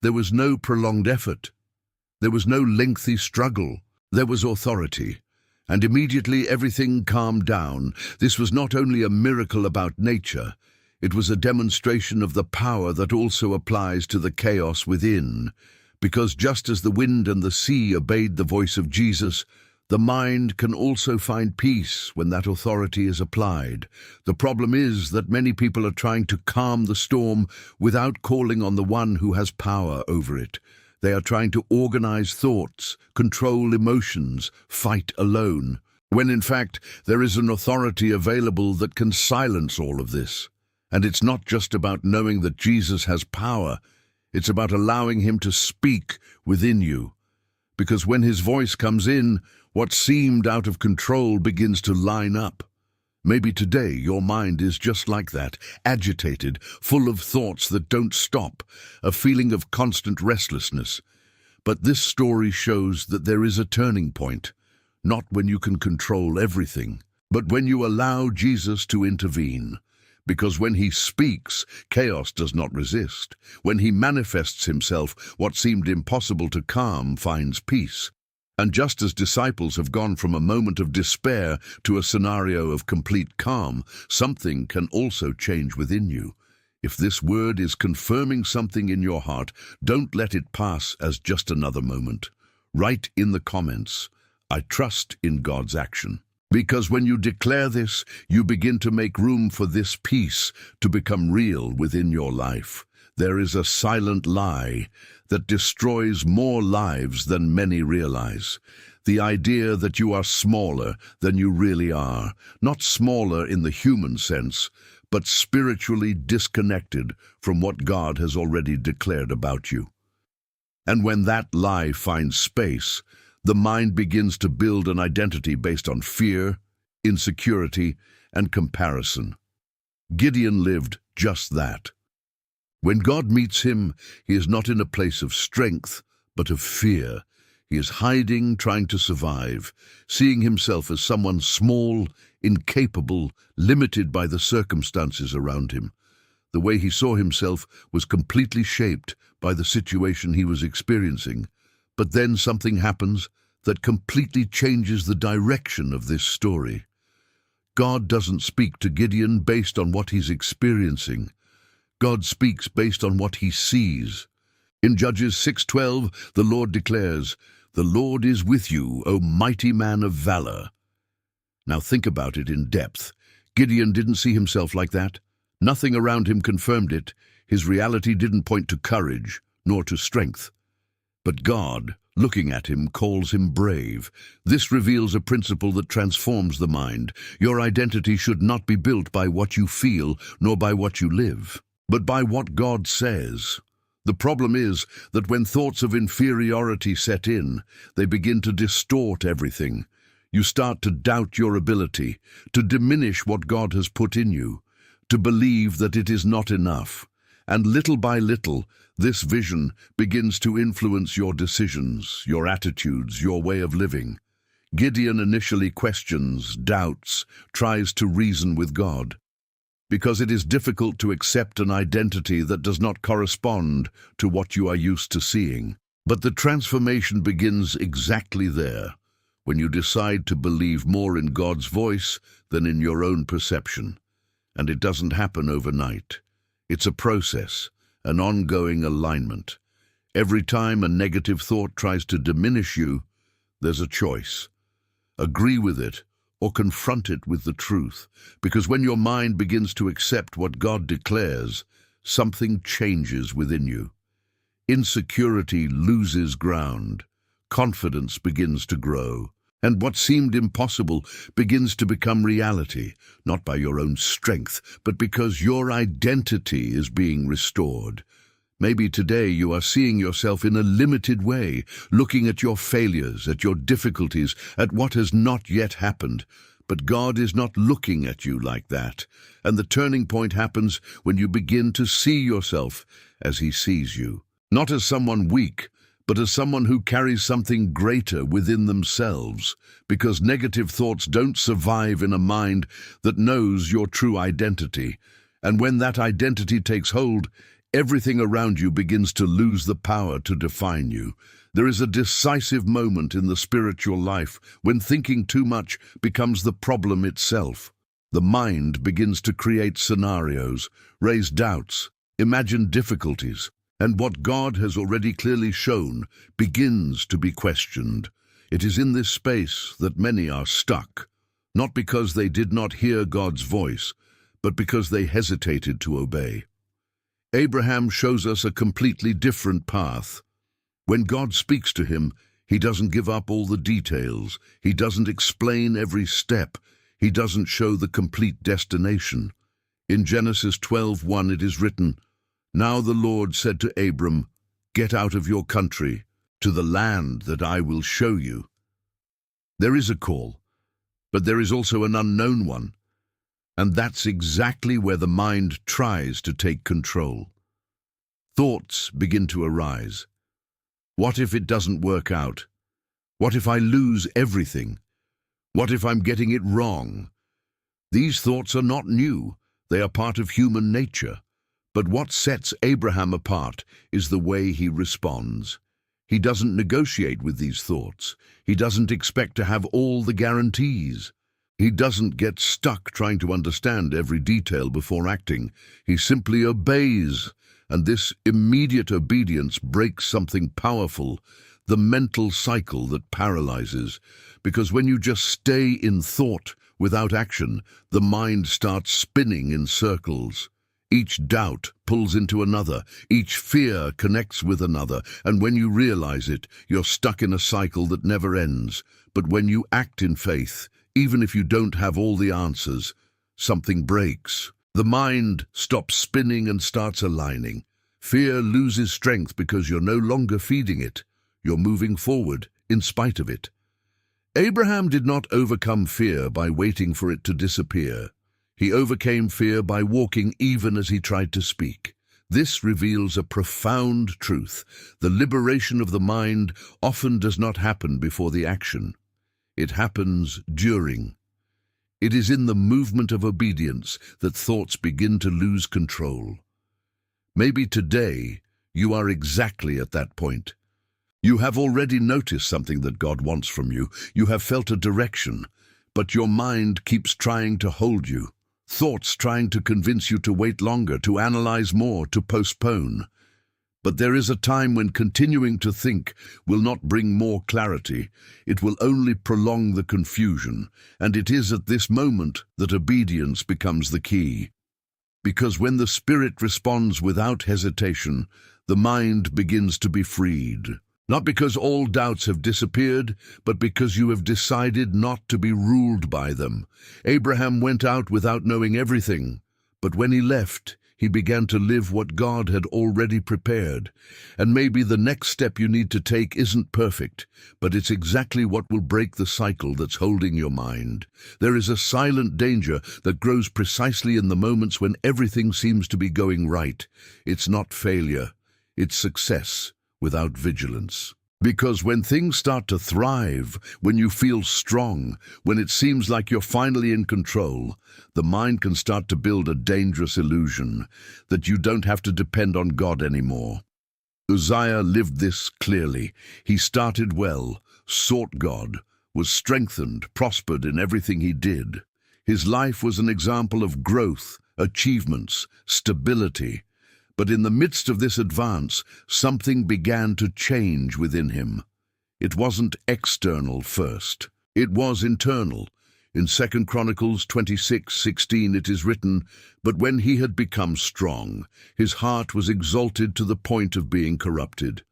There was no prolonged effort. There was no lengthy struggle. There was authority. And immediately everything calmed down. This was not only a miracle about nature, it was a demonstration of the power that also applies to the chaos within. Because just as the wind and the sea obeyed the voice of Jesus, the mind can also find peace when that authority is applied. The problem is that many people are trying to calm the storm without calling on the one who has power over it. They are trying to organize thoughts, control emotions, fight alone, when in fact there is an authority available that can silence all of this. And it's not just about knowing that Jesus has power, it's about allowing him to speak within you. Because when his voice comes in, what seemed out of control begins to line up. Maybe today your mind is just like that, agitated, full of thoughts that don't stop, a feeling of constant restlessness. But this story shows that there is a turning point, not when you can control everything, but when you allow Jesus to intervene. Because when he speaks, chaos does not resist. When he manifests himself, what seemed impossible to calm finds peace. And just as disciples have gone from a moment of despair to a scenario of complete calm, something can also change within you. If this word is confirming something in your heart, don't let it pass as just another moment. Write in the comments, "I trust in God's action." Because when you declare this, you begin to make room for this peace to become real within your life. There is a silent lie that destroys more lives than many realize. The idea that you are smaller than you really are, not smaller in the human sense, but spiritually disconnected from what God has already declared about you. And when that lie finds space, the mind begins to build an identity based on fear, insecurity, and comparison. Gideon lived just that. When God meets him, he is not in a place of strength, but of fear. He is hiding, trying to survive, seeing himself as someone small, incapable, limited by the circumstances around him. The way he saw himself was completely shaped by the situation he was experiencing. But then something happens that completely changes the direction of this story. God doesn't speak to Gideon based on what he's experiencing. God speaks based on what he sees. In Judges 6:12, the Lord declares, "The Lord is with you, O mighty man of valor." Now think about it in depth. Gideon didn't see himself like that. Nothing around him confirmed it. His reality didn't point to courage, nor to strength. But God Looking at him calls him brave. This reveals a principle that transforms the mind. Your identity should not be built by what you feel, nor by what you live, but by what God says. The problem is that when thoughts of inferiority set in, they begin to distort everything. You start to doubt your ability, to diminish what God has put in you, to believe that it is not enough. And little by little, this vision begins to influence your decisions, your attitudes, your way of living. Gideon initially questions, doubts, tries to reason with God, because it is difficult to accept an identity that does not correspond to what you are used to seeing. But the transformation begins exactly there, when you decide to believe more in God's voice than in your own perception. And it doesn't happen overnight. It's a process, an ongoing alignment. Every time a negative thought tries to diminish you, there's a choice. Agree with it or confront it with the truth, because when your mind begins to accept what God declares, something changes within you. Insecurity loses ground, confidence begins to grow, and what seemed impossible begins to become reality, not by your own strength, but because your identity is being restored. Maybe today you are seeing yourself in a limited way, looking at your failures, at your difficulties, at what has not yet happened. But God is not looking at you like that, and the turning point happens when you begin to see yourself as He sees you, not as someone weak, but as someone who carries something greater within themselves, because negative thoughts don't survive in a mind that knows your true identity. And when that identity takes hold, everything around you begins to lose the power to define you. There is a decisive moment in the spiritual life when thinking too much becomes the problem itself. The mind begins to create scenarios, raise doubts, imagine difficulties, and what God has already clearly shown begins to be questioned. It is in this space that many are stuck, not because they did not hear God's voice, but because they hesitated to obey. Abraham shows us a completely different path. When God speaks to him, He doesn't give up all the details. He doesn't explain every step. He doesn't show the complete destination. In Genesis 12:1 it is written, "Now the Lord said to Abram, 'Get out of your country, to the land that I will show you.'" There is a call, but there is also an unknown one. And that's exactly where the mind tries to take control. Thoughts begin to arise. What if it doesn't work out? What if I lose everything? What if I'm getting it wrong? These thoughts are not new. They are part of human nature. But what sets Abraham apart is the way he responds. He doesn't negotiate with these thoughts. He doesn't expect to have all the guarantees. He doesn't get stuck trying to understand every detail before acting. He simply obeys, and this immediate obedience breaks something powerful, the mental cycle that paralyzes. Because when you just stay in thought without action, the mind starts spinning in circles. Each doubt pulls into another, each fear connects with another, and when you realize it, you're stuck in a cycle that never ends. But when you act in faith, even if you don't have all the answers, something breaks. The mind stops spinning and starts aligning. Fear loses strength because you're no longer feeding it. You're moving forward in spite of it. Abraham did not overcome fear by waiting for it to disappear. He overcame fear by walking even as he tried to speak. This reveals a profound truth. The liberation of the mind often does not happen before the action. It happens during. It is in the movement of obedience that thoughts begin to lose control. Maybe today you are exactly at that point. You have already noticed something that God wants from you. You have felt a direction, but your mind keeps trying to hold you. Thoughts trying to convince you to wait longer, to analyze more, to postpone. But there is a time when continuing to think will not bring more clarity. It will only prolong the confusion, and it is at this moment that obedience becomes the key. Because when the Spirit responds without hesitation, the mind begins to be freed. Not because all doubts have disappeared, but because you have decided not to be ruled by them. Abraham went out without knowing everything, but when he left, he began to live what God had already prepared. And maybe the next step you need to take isn't perfect, but it's exactly what will break the cycle that's holding your mind. There is a silent danger that grows precisely in the moments when everything seems to be going right. It's not failure, it's success without vigilance. Because when things start to thrive, when you feel strong, when it seems like you're finally in control, the mind can start to build a dangerous illusion that you don't have to depend on God anymore. Uzziah lived this clearly. He started well, sought God, was strengthened, prospered in everything he did. His life was an example of growth, achievements, stability. But in the midst of this advance, something began to change within him. It wasn't external first. It was internal. In 2 Chronicles 26:16 it is written, "But when he had become strong, his heart was exalted to the point of being corrupted."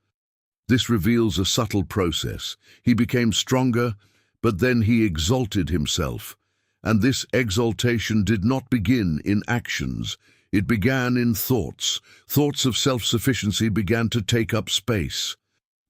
This reveals a subtle process. He became stronger, but then he exalted himself. And this exaltation did not begin in actions. It began in thoughts. Thoughts of self-sufficiency began to take up space.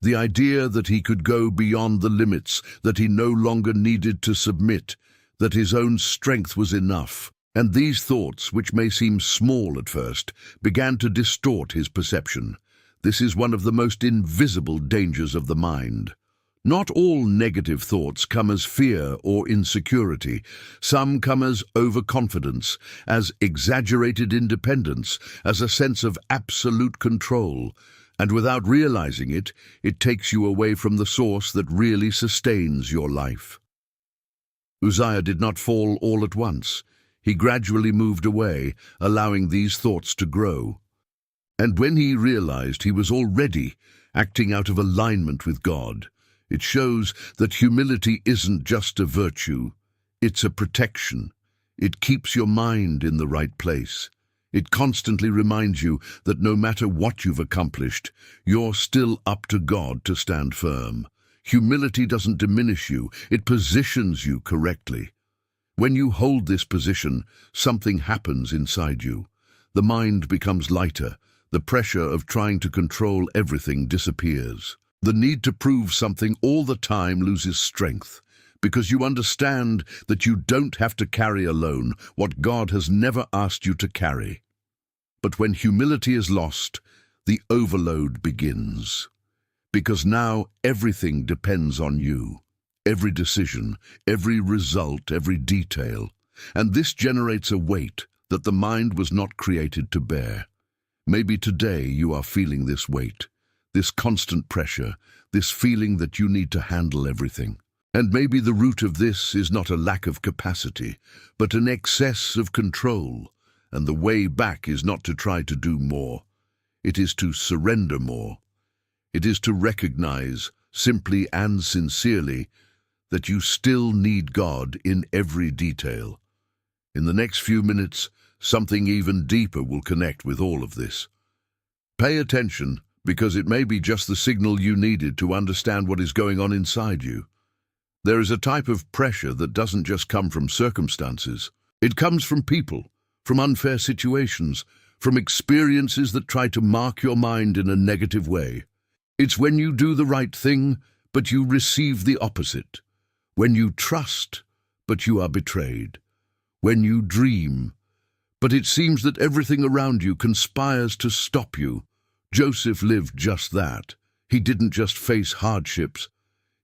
The idea that he could go beyond the limits, that he no longer needed to submit, that his own strength was enough. And these thoughts, which may seem small at first, began to distort his perception. This is one of the most invisible dangers of the mind. Not all negative thoughts come as fear or insecurity. Some come as overconfidence, as exaggerated independence, as a sense of absolute control. And without realizing it, it takes you away from the source that really sustains your life. Uzziah did not fall all at once. He gradually moved away, allowing these thoughts to grow. And when he realized he was already acting out of alignment with God, it shows that humility isn't just a virtue, it's a protection. It keeps your mind in the right place. It constantly reminds you that no matter what you've accomplished, you're still up to God to stand firm. Humility doesn't diminish you, it positions you correctly. When you hold this position, something happens inside you. The mind becomes lighter. The pressure of trying to control everything disappears. The need to prove something all the time loses strength, because you understand that you don't have to carry alone what God has never asked you to carry. But when humility is lost, the overload begins. Because now everything depends on you. Every decision, every result, every detail. And this generates a weight that the mind was not created to bear. Maybe today you are feeling this weight, this constant pressure, this feeling that you need to handle everything. And maybe the root of this is not a lack of capacity, but an excess of control. And the way back is not to try to do more. It is to surrender more. It is to recognize, simply and sincerely, that you still need God in every detail. In the next few minutes, something even deeper will connect with all of this. Pay attention, because it may be just the signal you needed to understand what is going on inside you. There is a type of pressure that doesn't just come from circumstances. It comes from people, from unfair situations, from experiences that try to mark your mind in a negative way. It's when you do the right thing, but you receive the opposite. When you trust, but you are betrayed. When you dream, but it seems that everything around you conspires to stop you. Joseph lived just that. He didn't just face hardships.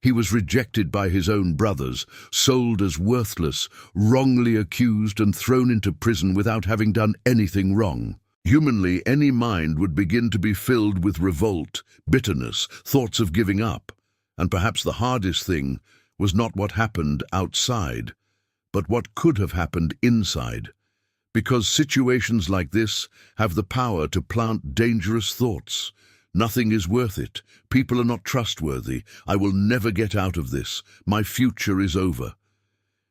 He was rejected by his own brothers, sold as worthless, wrongly accused and thrown into prison without having done anything wrong. Humanly, any mind would begin to be filled with revolt, bitterness, thoughts of giving up. And perhaps the hardest thing was not what happened outside, but what could have happened inside. Because situations like this have the power to plant dangerous thoughts. Nothing is worth it. People are not trustworthy. I will never get out of this. My future is over.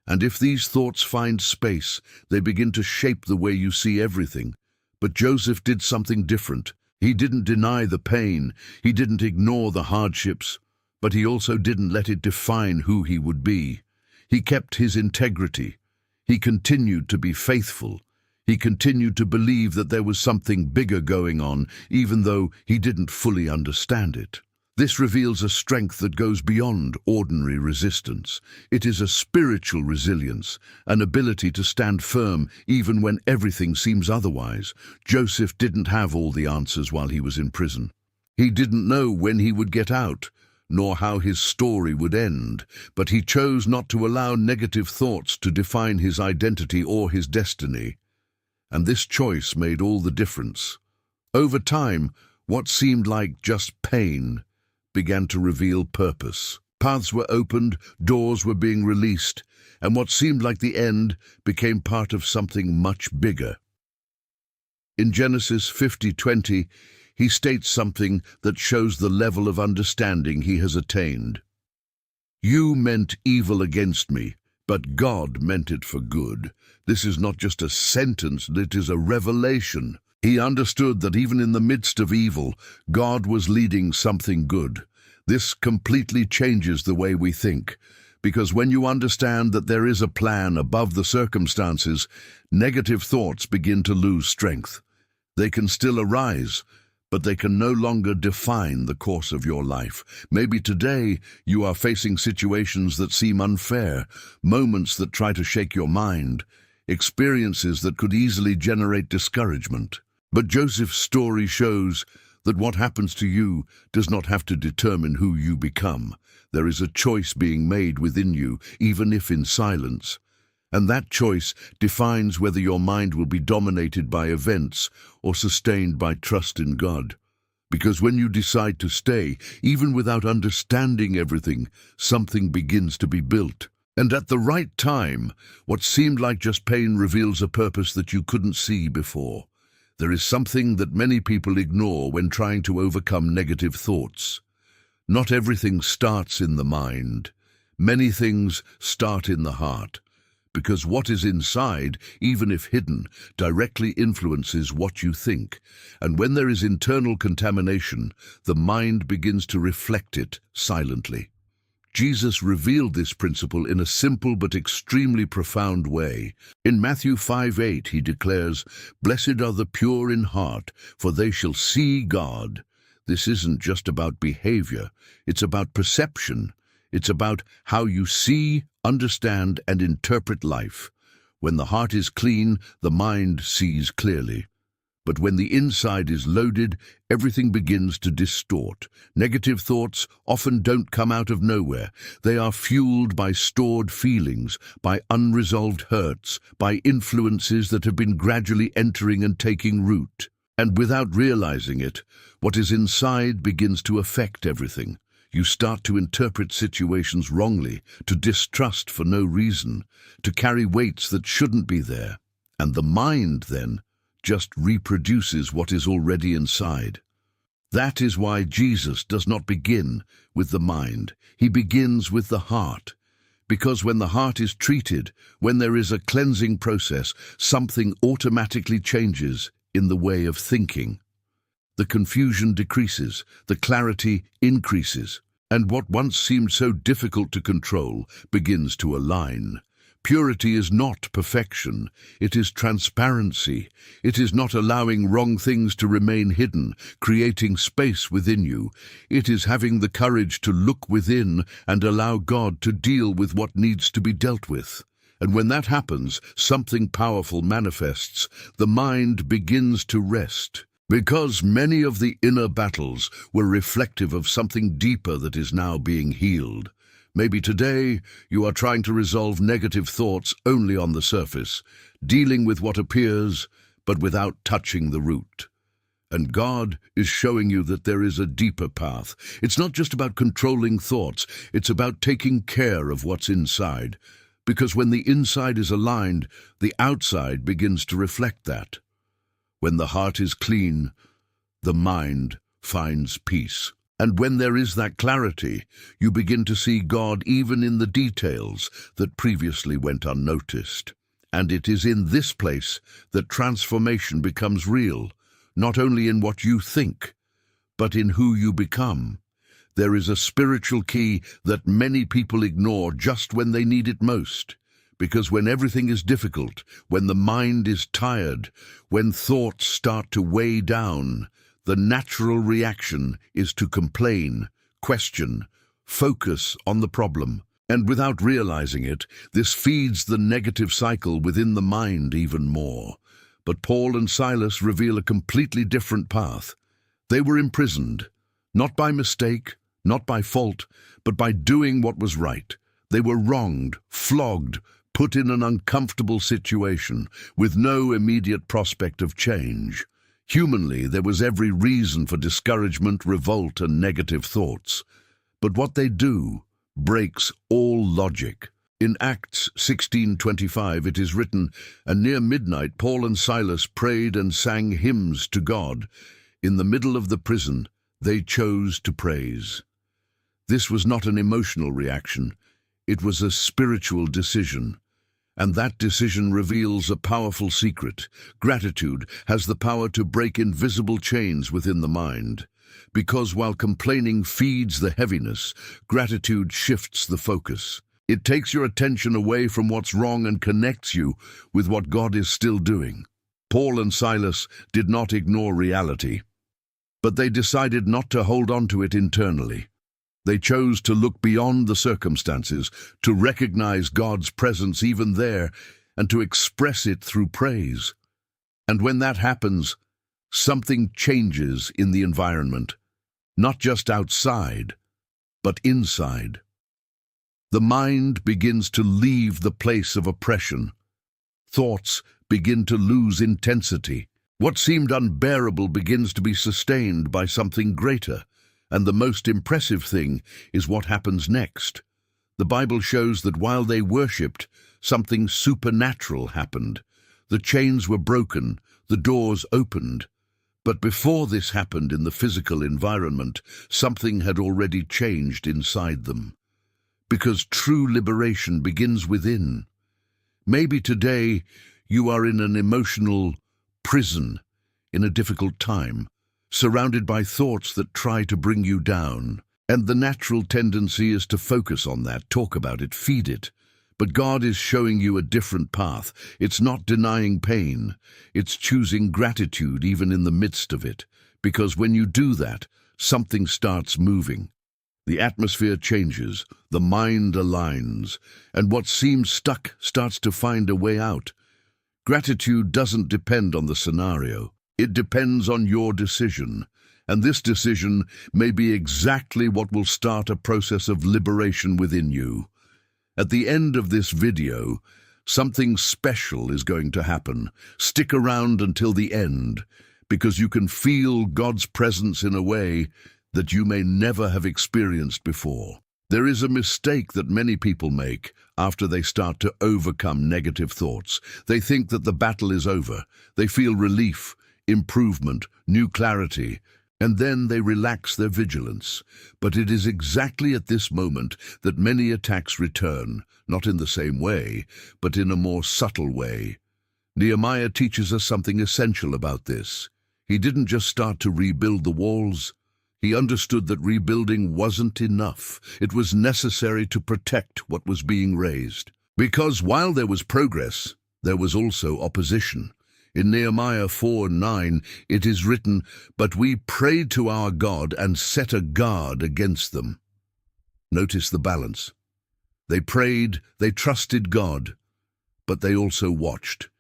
And if these thoughts find space, they begin to shape the way you see everything. But Joseph did something different. He didn't deny the pain, he didn't ignore the hardships, but he also didn't let it define who he would be. He kept his integrity. He continued to be faithful. He continued to believe that there was something bigger going on, even though he didn't fully understand it. This reveals a strength that goes beyond ordinary resistance. It is a spiritual resilience, an ability to stand firm even when everything seems otherwise. Joseph didn't have all the answers while he was in prison. He didn't know when he would get out, nor how his story would end, but he chose not to allow negative thoughts to define his identity or his destiny. And this choice made all the difference. Over time, what seemed like just pain began to reveal purpose. Paths were opened, doors were being released, and what seemed like the end became part of something much bigger. In Genesis 50:20, he states something that shows the level of understanding he has attained. "You meant evil against me, but God meant it for good." This is not just a sentence, it is a revelation. He understood that even in the midst of evil, God was leading something good. This completely changes the way we think, because when you understand that there is a plan above the circumstances, negative thoughts begin to lose strength. They can still arise, but they can no longer define the course of your life. Maybe today you are facing situations that seem unfair, moments that try to shake your mind, experiences that could easily generate discouragement. But Joseph's story shows that what happens to you does not have to determine who you become. There is a choice being made within you, even if in silence. And that choice defines whether your mind will be dominated by events or sustained by trust in God. Because when you decide to stay, even without understanding everything, something begins to be built. And at the right time, what seemed like just pain reveals a purpose that you couldn't see before. There is something that many people ignore when trying to overcome negative thoughts. Not everything starts in the mind. Many things start in the heart, because what is inside, even if hidden, directly influences what you think. And when there is internal contamination, the mind begins to reflect it silently. Jesus revealed this principle in a simple but extremely profound way. In Matthew 5:8, he declares, "Blessed are the pure in heart, for they shall see God." This isn't just about behavior, it's about perception. It's about how you see, understand, and interpret life. When the heart is clean, the mind sees clearly. But when the inside is loaded, everything begins to distort. Negative thoughts often don't come out of nowhere. They are fueled by stored feelings, by unresolved hurts, by influences that have been gradually entering and taking root. And without realizing it, what is inside begins to affect everything. You start to interpret situations wrongly, to distrust for no reason, to carry weights that shouldn't be there. And the mind, then, just reproduces what is already inside. That is why Jesus does not begin with the mind. He begins with the heart. Because when the heart is treated, when there is a cleansing process, something automatically changes in the way of thinking. The confusion decreases, the clarity increases, and what once seemed so difficult to control begins to align. Purity is not perfection, it is transparency. It is not allowing wrong things to remain hidden, creating space within you. It is having the courage to look within and allow God to deal with what needs to be dealt with. And when that happens, something powerful manifests. The mind begins to rest. Because many of the inner battles were reflective of something deeper that is now being healed. Maybe today you are trying to resolve negative thoughts only on the surface, dealing with what appears, but without touching the root. And God is showing you that there is a deeper path. It's not just about controlling thoughts, it's about taking care of what's inside. Because when the inside is aligned, the outside begins to reflect that. When the heart is clean, the mind finds peace. And when there is that clarity, you begin to see God even in the details that previously went unnoticed. And it is in this place that transformation becomes real, not only in what you think, but in who you become. There is a spiritual key that many people ignore just when they need it most. Because when everything is difficult, when the mind is tired, when thoughts start to weigh down, the natural reaction is to complain, question, focus on the problem. And without realizing it, this feeds the negative cycle within the mind even more. But Paul and Silas reveal a completely different path. They were imprisoned, not by mistake, not by fault, but by doing what was right. They were wronged, flogged, put in an uncomfortable situation, with no immediate prospect of change. Humanly, there was every reason for discouragement, revolt, and negative thoughts. But what they do breaks all logic. In Acts 16:25 it is written, "And near midnight Paul and Silas prayed and sang hymns to God. In the middle of the prison, they chose to praise." This was not an emotional reaction. It was a spiritual decision. And that decision reveals a powerful secret. Gratitude has the power to break invisible chains within the mind. Because while complaining feeds the heaviness, gratitude shifts the focus. It takes your attention away from what's wrong and connects you with what God is still doing. Paul and Silas did not ignore reality, but they decided not to hold on to it internally. They chose to look beyond the circumstances, to recognize God's presence even there, and to express it through praise. And when that happens, something changes in the environment, not just outside, but inside. The mind begins to leave the place of oppression. Thoughts begin to lose intensity. What seemed unbearable begins to be sustained by something greater. And the most impressive thing is what happens next. The Bible shows that while they worshipped, something supernatural happened. The chains were broken, the doors opened. But before this happened in the physical environment, something had already changed inside them. Because true liberation begins within. Maybe today you are in an emotional prison, in a difficult time, surrounded by thoughts that try to bring you down. And the natural tendency is to focus on that, talk about it, feed it. But God is showing you a different path. It's not denying pain. It's choosing gratitude even in the midst of it. Because when you do that, something starts moving. The atmosphere changes, the mind aligns, and what seems stuck starts to find a way out. Gratitude doesn't depend on the scenario. It depends on your decision, and this decision may be exactly what will start a process of liberation within you. At the end of this video, something special is going to happen. Stick around until the end, because you can feel God's presence in a way that you may never have experienced before. There is a mistake that many people make after they start to overcome negative thoughts. They think that the battle is over. They feel relief, improvement, new clarity, and then they relax their vigilance. But it is exactly at this moment that many attacks return, not in the same way, but in a more subtle way. Nehemiah teaches us something essential about this. He didn't just start to rebuild the walls. He understood that rebuilding wasn't enough. It was necessary to protect what was being raised. Because while there was progress, there was also opposition. In Nehemiah 4:9, it is written, "But we prayed to our God and set a guard against them." Notice the balance. They prayed, they trusted God, but they also watched.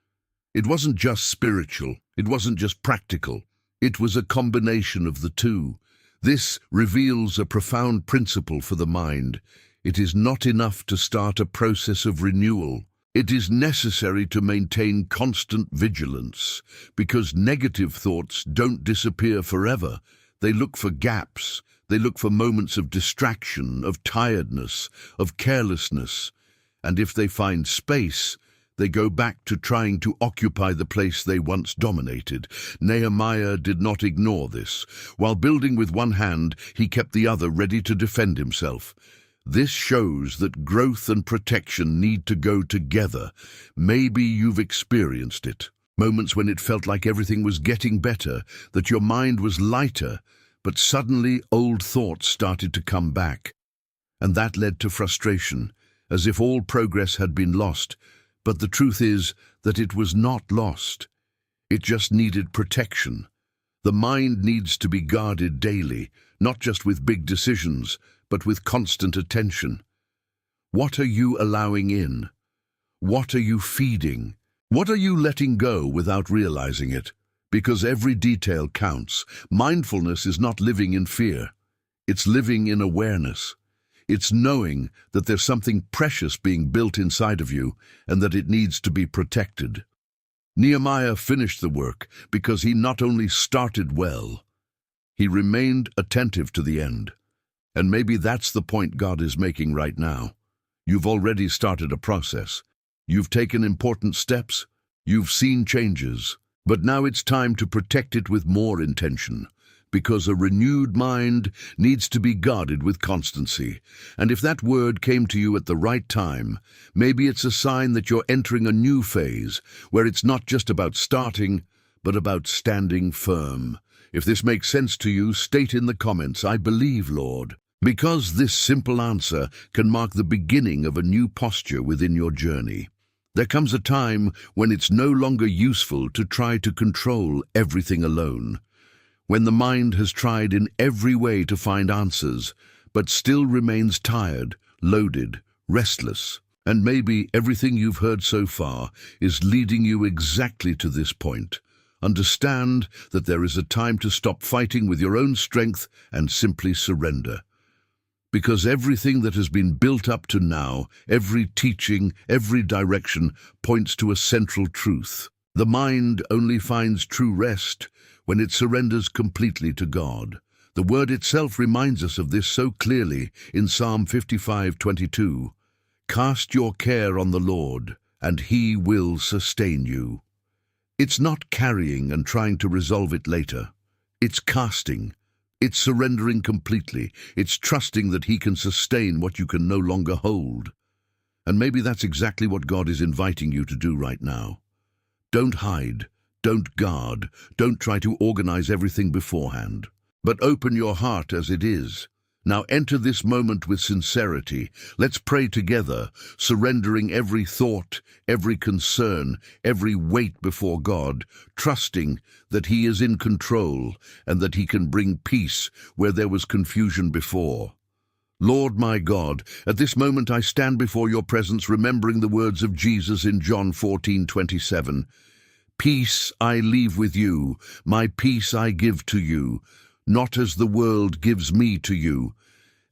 It wasn't just spiritual, it wasn't just practical. It was a combination of the two. This reveals a profound principle for the mind. It is not enough to start a process of renewal. It is necessary to maintain constant vigilance, because negative thoughts don't disappear forever. They look for gaps. They look for moments of distraction, of tiredness, of carelessness. And if they find space, they go back to trying to occupy the place they once dominated. Nehemiah did not ignore this. While building with one hand, he kept the other ready to defend himself. This shows that growth and protection need to go together. Maybe you've experienced it. Moments when it felt like everything was getting better, that your mind was lighter, but suddenly old thoughts started to come back. And that led to frustration, as if all progress had been lost. But the truth is that it was not lost. It just needed protection. The mind needs to be guarded daily, not just with big decisions, but with constant attention. What are you allowing in? What are you feeding? What are you letting go without realizing it? Because every detail counts. Mindfulness is not living in fear. It's living in awareness. It's knowing that there's something precious being built inside of you and that it needs to be protected. Nehemiah finished the work because he not only started well, he remained attentive to the end. And maybe that's the point God is making right now. You've already started a process. You've taken important steps. You've seen changes. But now it's time to protect it with more intention, because a renewed mind needs to be guarded with constancy. And if that word came to you at the right time, maybe it's a sign that you're entering a new phase, where it's not just about starting, but about standing firm. If this makes sense to you, state in the comments, "I believe, Lord," because this simple answer can mark the beginning of a new posture within your journey. There comes a time when it's no longer useful to try to control everything alone. When the mind has tried in every way to find answers, but still remains tired, loaded, restless. And maybe everything you've heard so far is leading you exactly to this point. Understand that there is a time to stop fighting with your own strength and simply surrender. Because everything that has been built up to now, every teaching, every direction, points to a central truth. The mind only finds true rest when it surrenders completely to God. The word itself reminds us of this so clearly in Psalm 55:22. "Cast your care on the Lord, and He will sustain you." It's not carrying and trying to resolve it later. It's casting. It's surrendering completely. It's trusting that He can sustain what you can no longer hold. And maybe that's exactly what God is inviting you to do right now. Don't hide. Don't guard. Don't try to organize everything beforehand. But open your heart as it is. Now enter this moment with sincerity. Let's pray together, surrendering every thought, every concern, every weight before God, trusting that He is in control and that He can bring peace where there was confusion before. Lord my God, at this moment I stand before your presence, remembering the words of Jesus in John 14:27. "Peace I leave with you, my peace I give to you, not as the world gives me to you."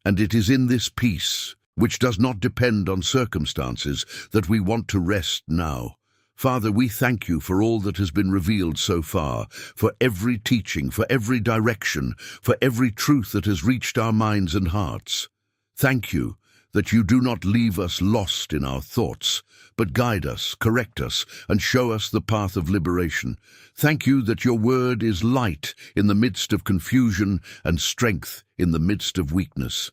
And it is in this peace, which does not depend on circumstances, that we want to rest now. Father, we thank you for all that has been revealed so far, for every teaching, for every direction, for every truth that has reached our minds and hearts. Thank you that you do not leave us lost in our thoughts, but guide us, correct us, and show us the path of liberation. Thank you that your word is light in the midst of confusion and strength in the midst of weakness.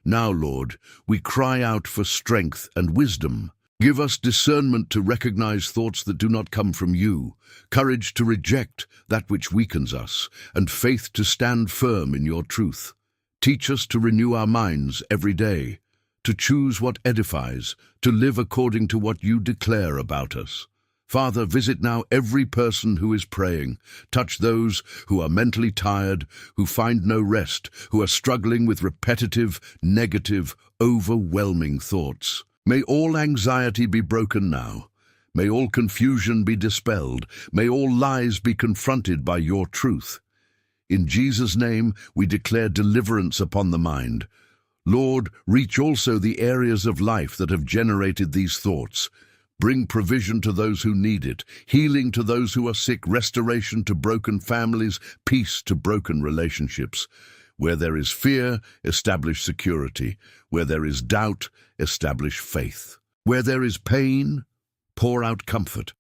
Now, Lord, we cry out for strength and wisdom. Give us discernment to recognize thoughts that do not come from you, courage to reject that which weakens us, and faith to stand firm in your truth. Teach us to renew our minds every day, to choose what edifies, to live according to what you declare about us. Father, visit now every person who is praying. Touch those who are mentally tired, who find no rest, who are struggling with repetitive, negative, overwhelming thoughts. May all anxiety be broken now. May all confusion be dispelled. May all lies be confronted by your truth. In Jesus' name, we declare deliverance upon the mind. Lord, reach also the areas of life that have generated these thoughts. Bring provision to those who need it, healing to those who are sick, restoration to broken families, peace to broken relationships. Where there is fear, establish security. Where there is doubt, establish faith. Where there is pain, pour out comfort.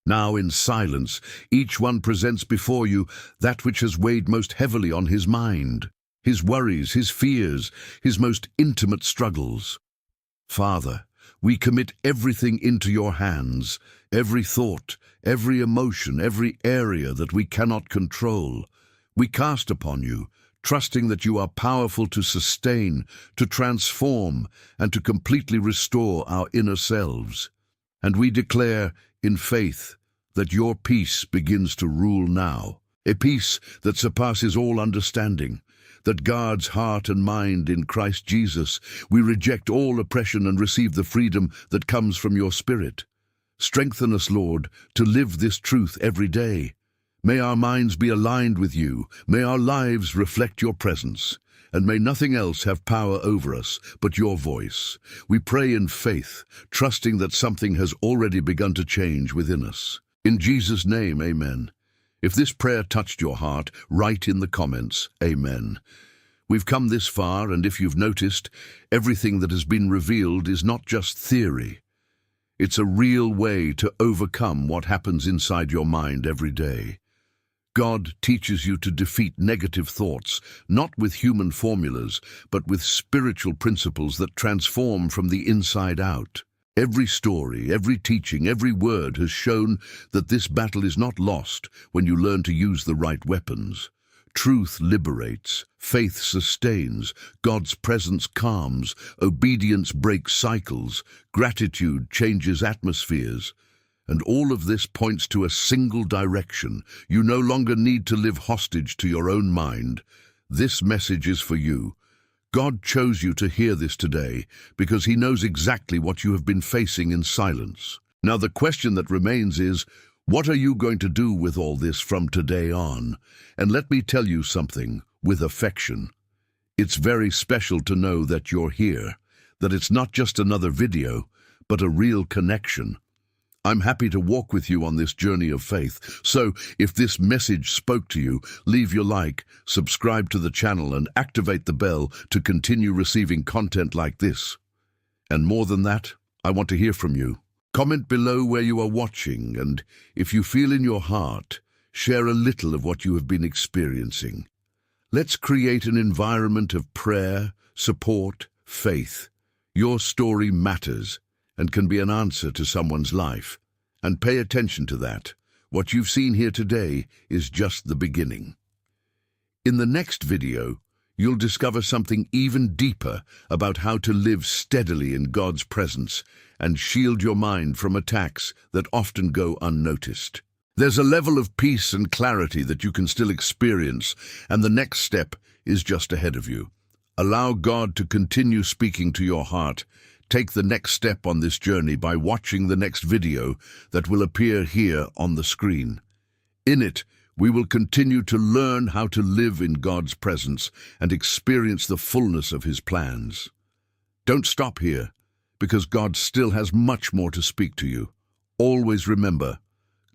Now in silence, each one presents before you that which has weighed most heavily on his mind, his worries, his fears, his most intimate struggles. Father, We commit everything into your hands, every thought, every emotion, every area that we cannot control. We cast upon you, trusting that you are powerful to sustain, to transform, and to completely restore our inner selves. And we declare, in faith, that your peace begins to rule now, a peace that surpasses all understanding, that guards heart and mind in Christ Jesus. We reject all oppression and receive the freedom that comes from your Spirit. Strengthen us, Lord, to live this truth every day. May our minds be aligned with you, may our lives reflect your presence, and may nothing else have power over us but your voice. We pray in faith, trusting that something has already begun to change within us. In Jesus' name, amen. If this prayer touched your heart, write in the comments, amen. We've come this far, and if you've noticed, everything that has been revealed is not just theory. It's a real way to overcome what happens inside your mind every day. God teaches you to defeat negative thoughts, not with human formulas, but with spiritual principles that transform from the inside out. Every story, every teaching, every word has shown that this battle is not lost when you learn to use the right weapons. Truth liberates, faith sustains, God's presence calms, obedience breaks cycles, gratitude changes atmospheres. And all of this points to a single direction. You no longer need to live hostage to your own mind. This message is for you. God chose you to hear this today because He knows exactly what you have been facing in silence. Now the question that remains is, what are you going to do with all this from today on? And let me tell you something, with affection. It's very special to know that you're here, that it's not just another video, but a real connection. I'm happy to walk with you on this journey of faith. So, if this message spoke to you, leave your like, subscribe to the channel, and activate the bell to continue receiving content like this. And more than that, I want to hear from you. Comment below where you are watching, and if you feel in your heart, share a little of what you have been experiencing. Let's create an environment of prayer, support, faith. Your story matters and can be an answer to someone's life. And pay attention to that. What you've seen here today is just the beginning. In the next video, you'll discover something even deeper about how to live steadily in God's presence and shield your mind from attacks that often go unnoticed. There's a level of peace and clarity that you can still experience, and the next step is just ahead of you. Allow God to continue speaking to your heart. Take the next step on this journey by watching the next video that will appear here on the screen. In it, we will continue to learn how to live in God's presence and experience the fullness of His plans. Don't stop here, because God still has much more to speak to you. Always remember,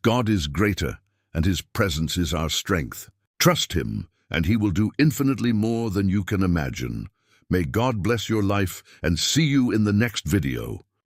God is greater, and His presence is our strength. Trust Him, and He will do infinitely more than you can imagine. May God bless your life, and see you in the next video.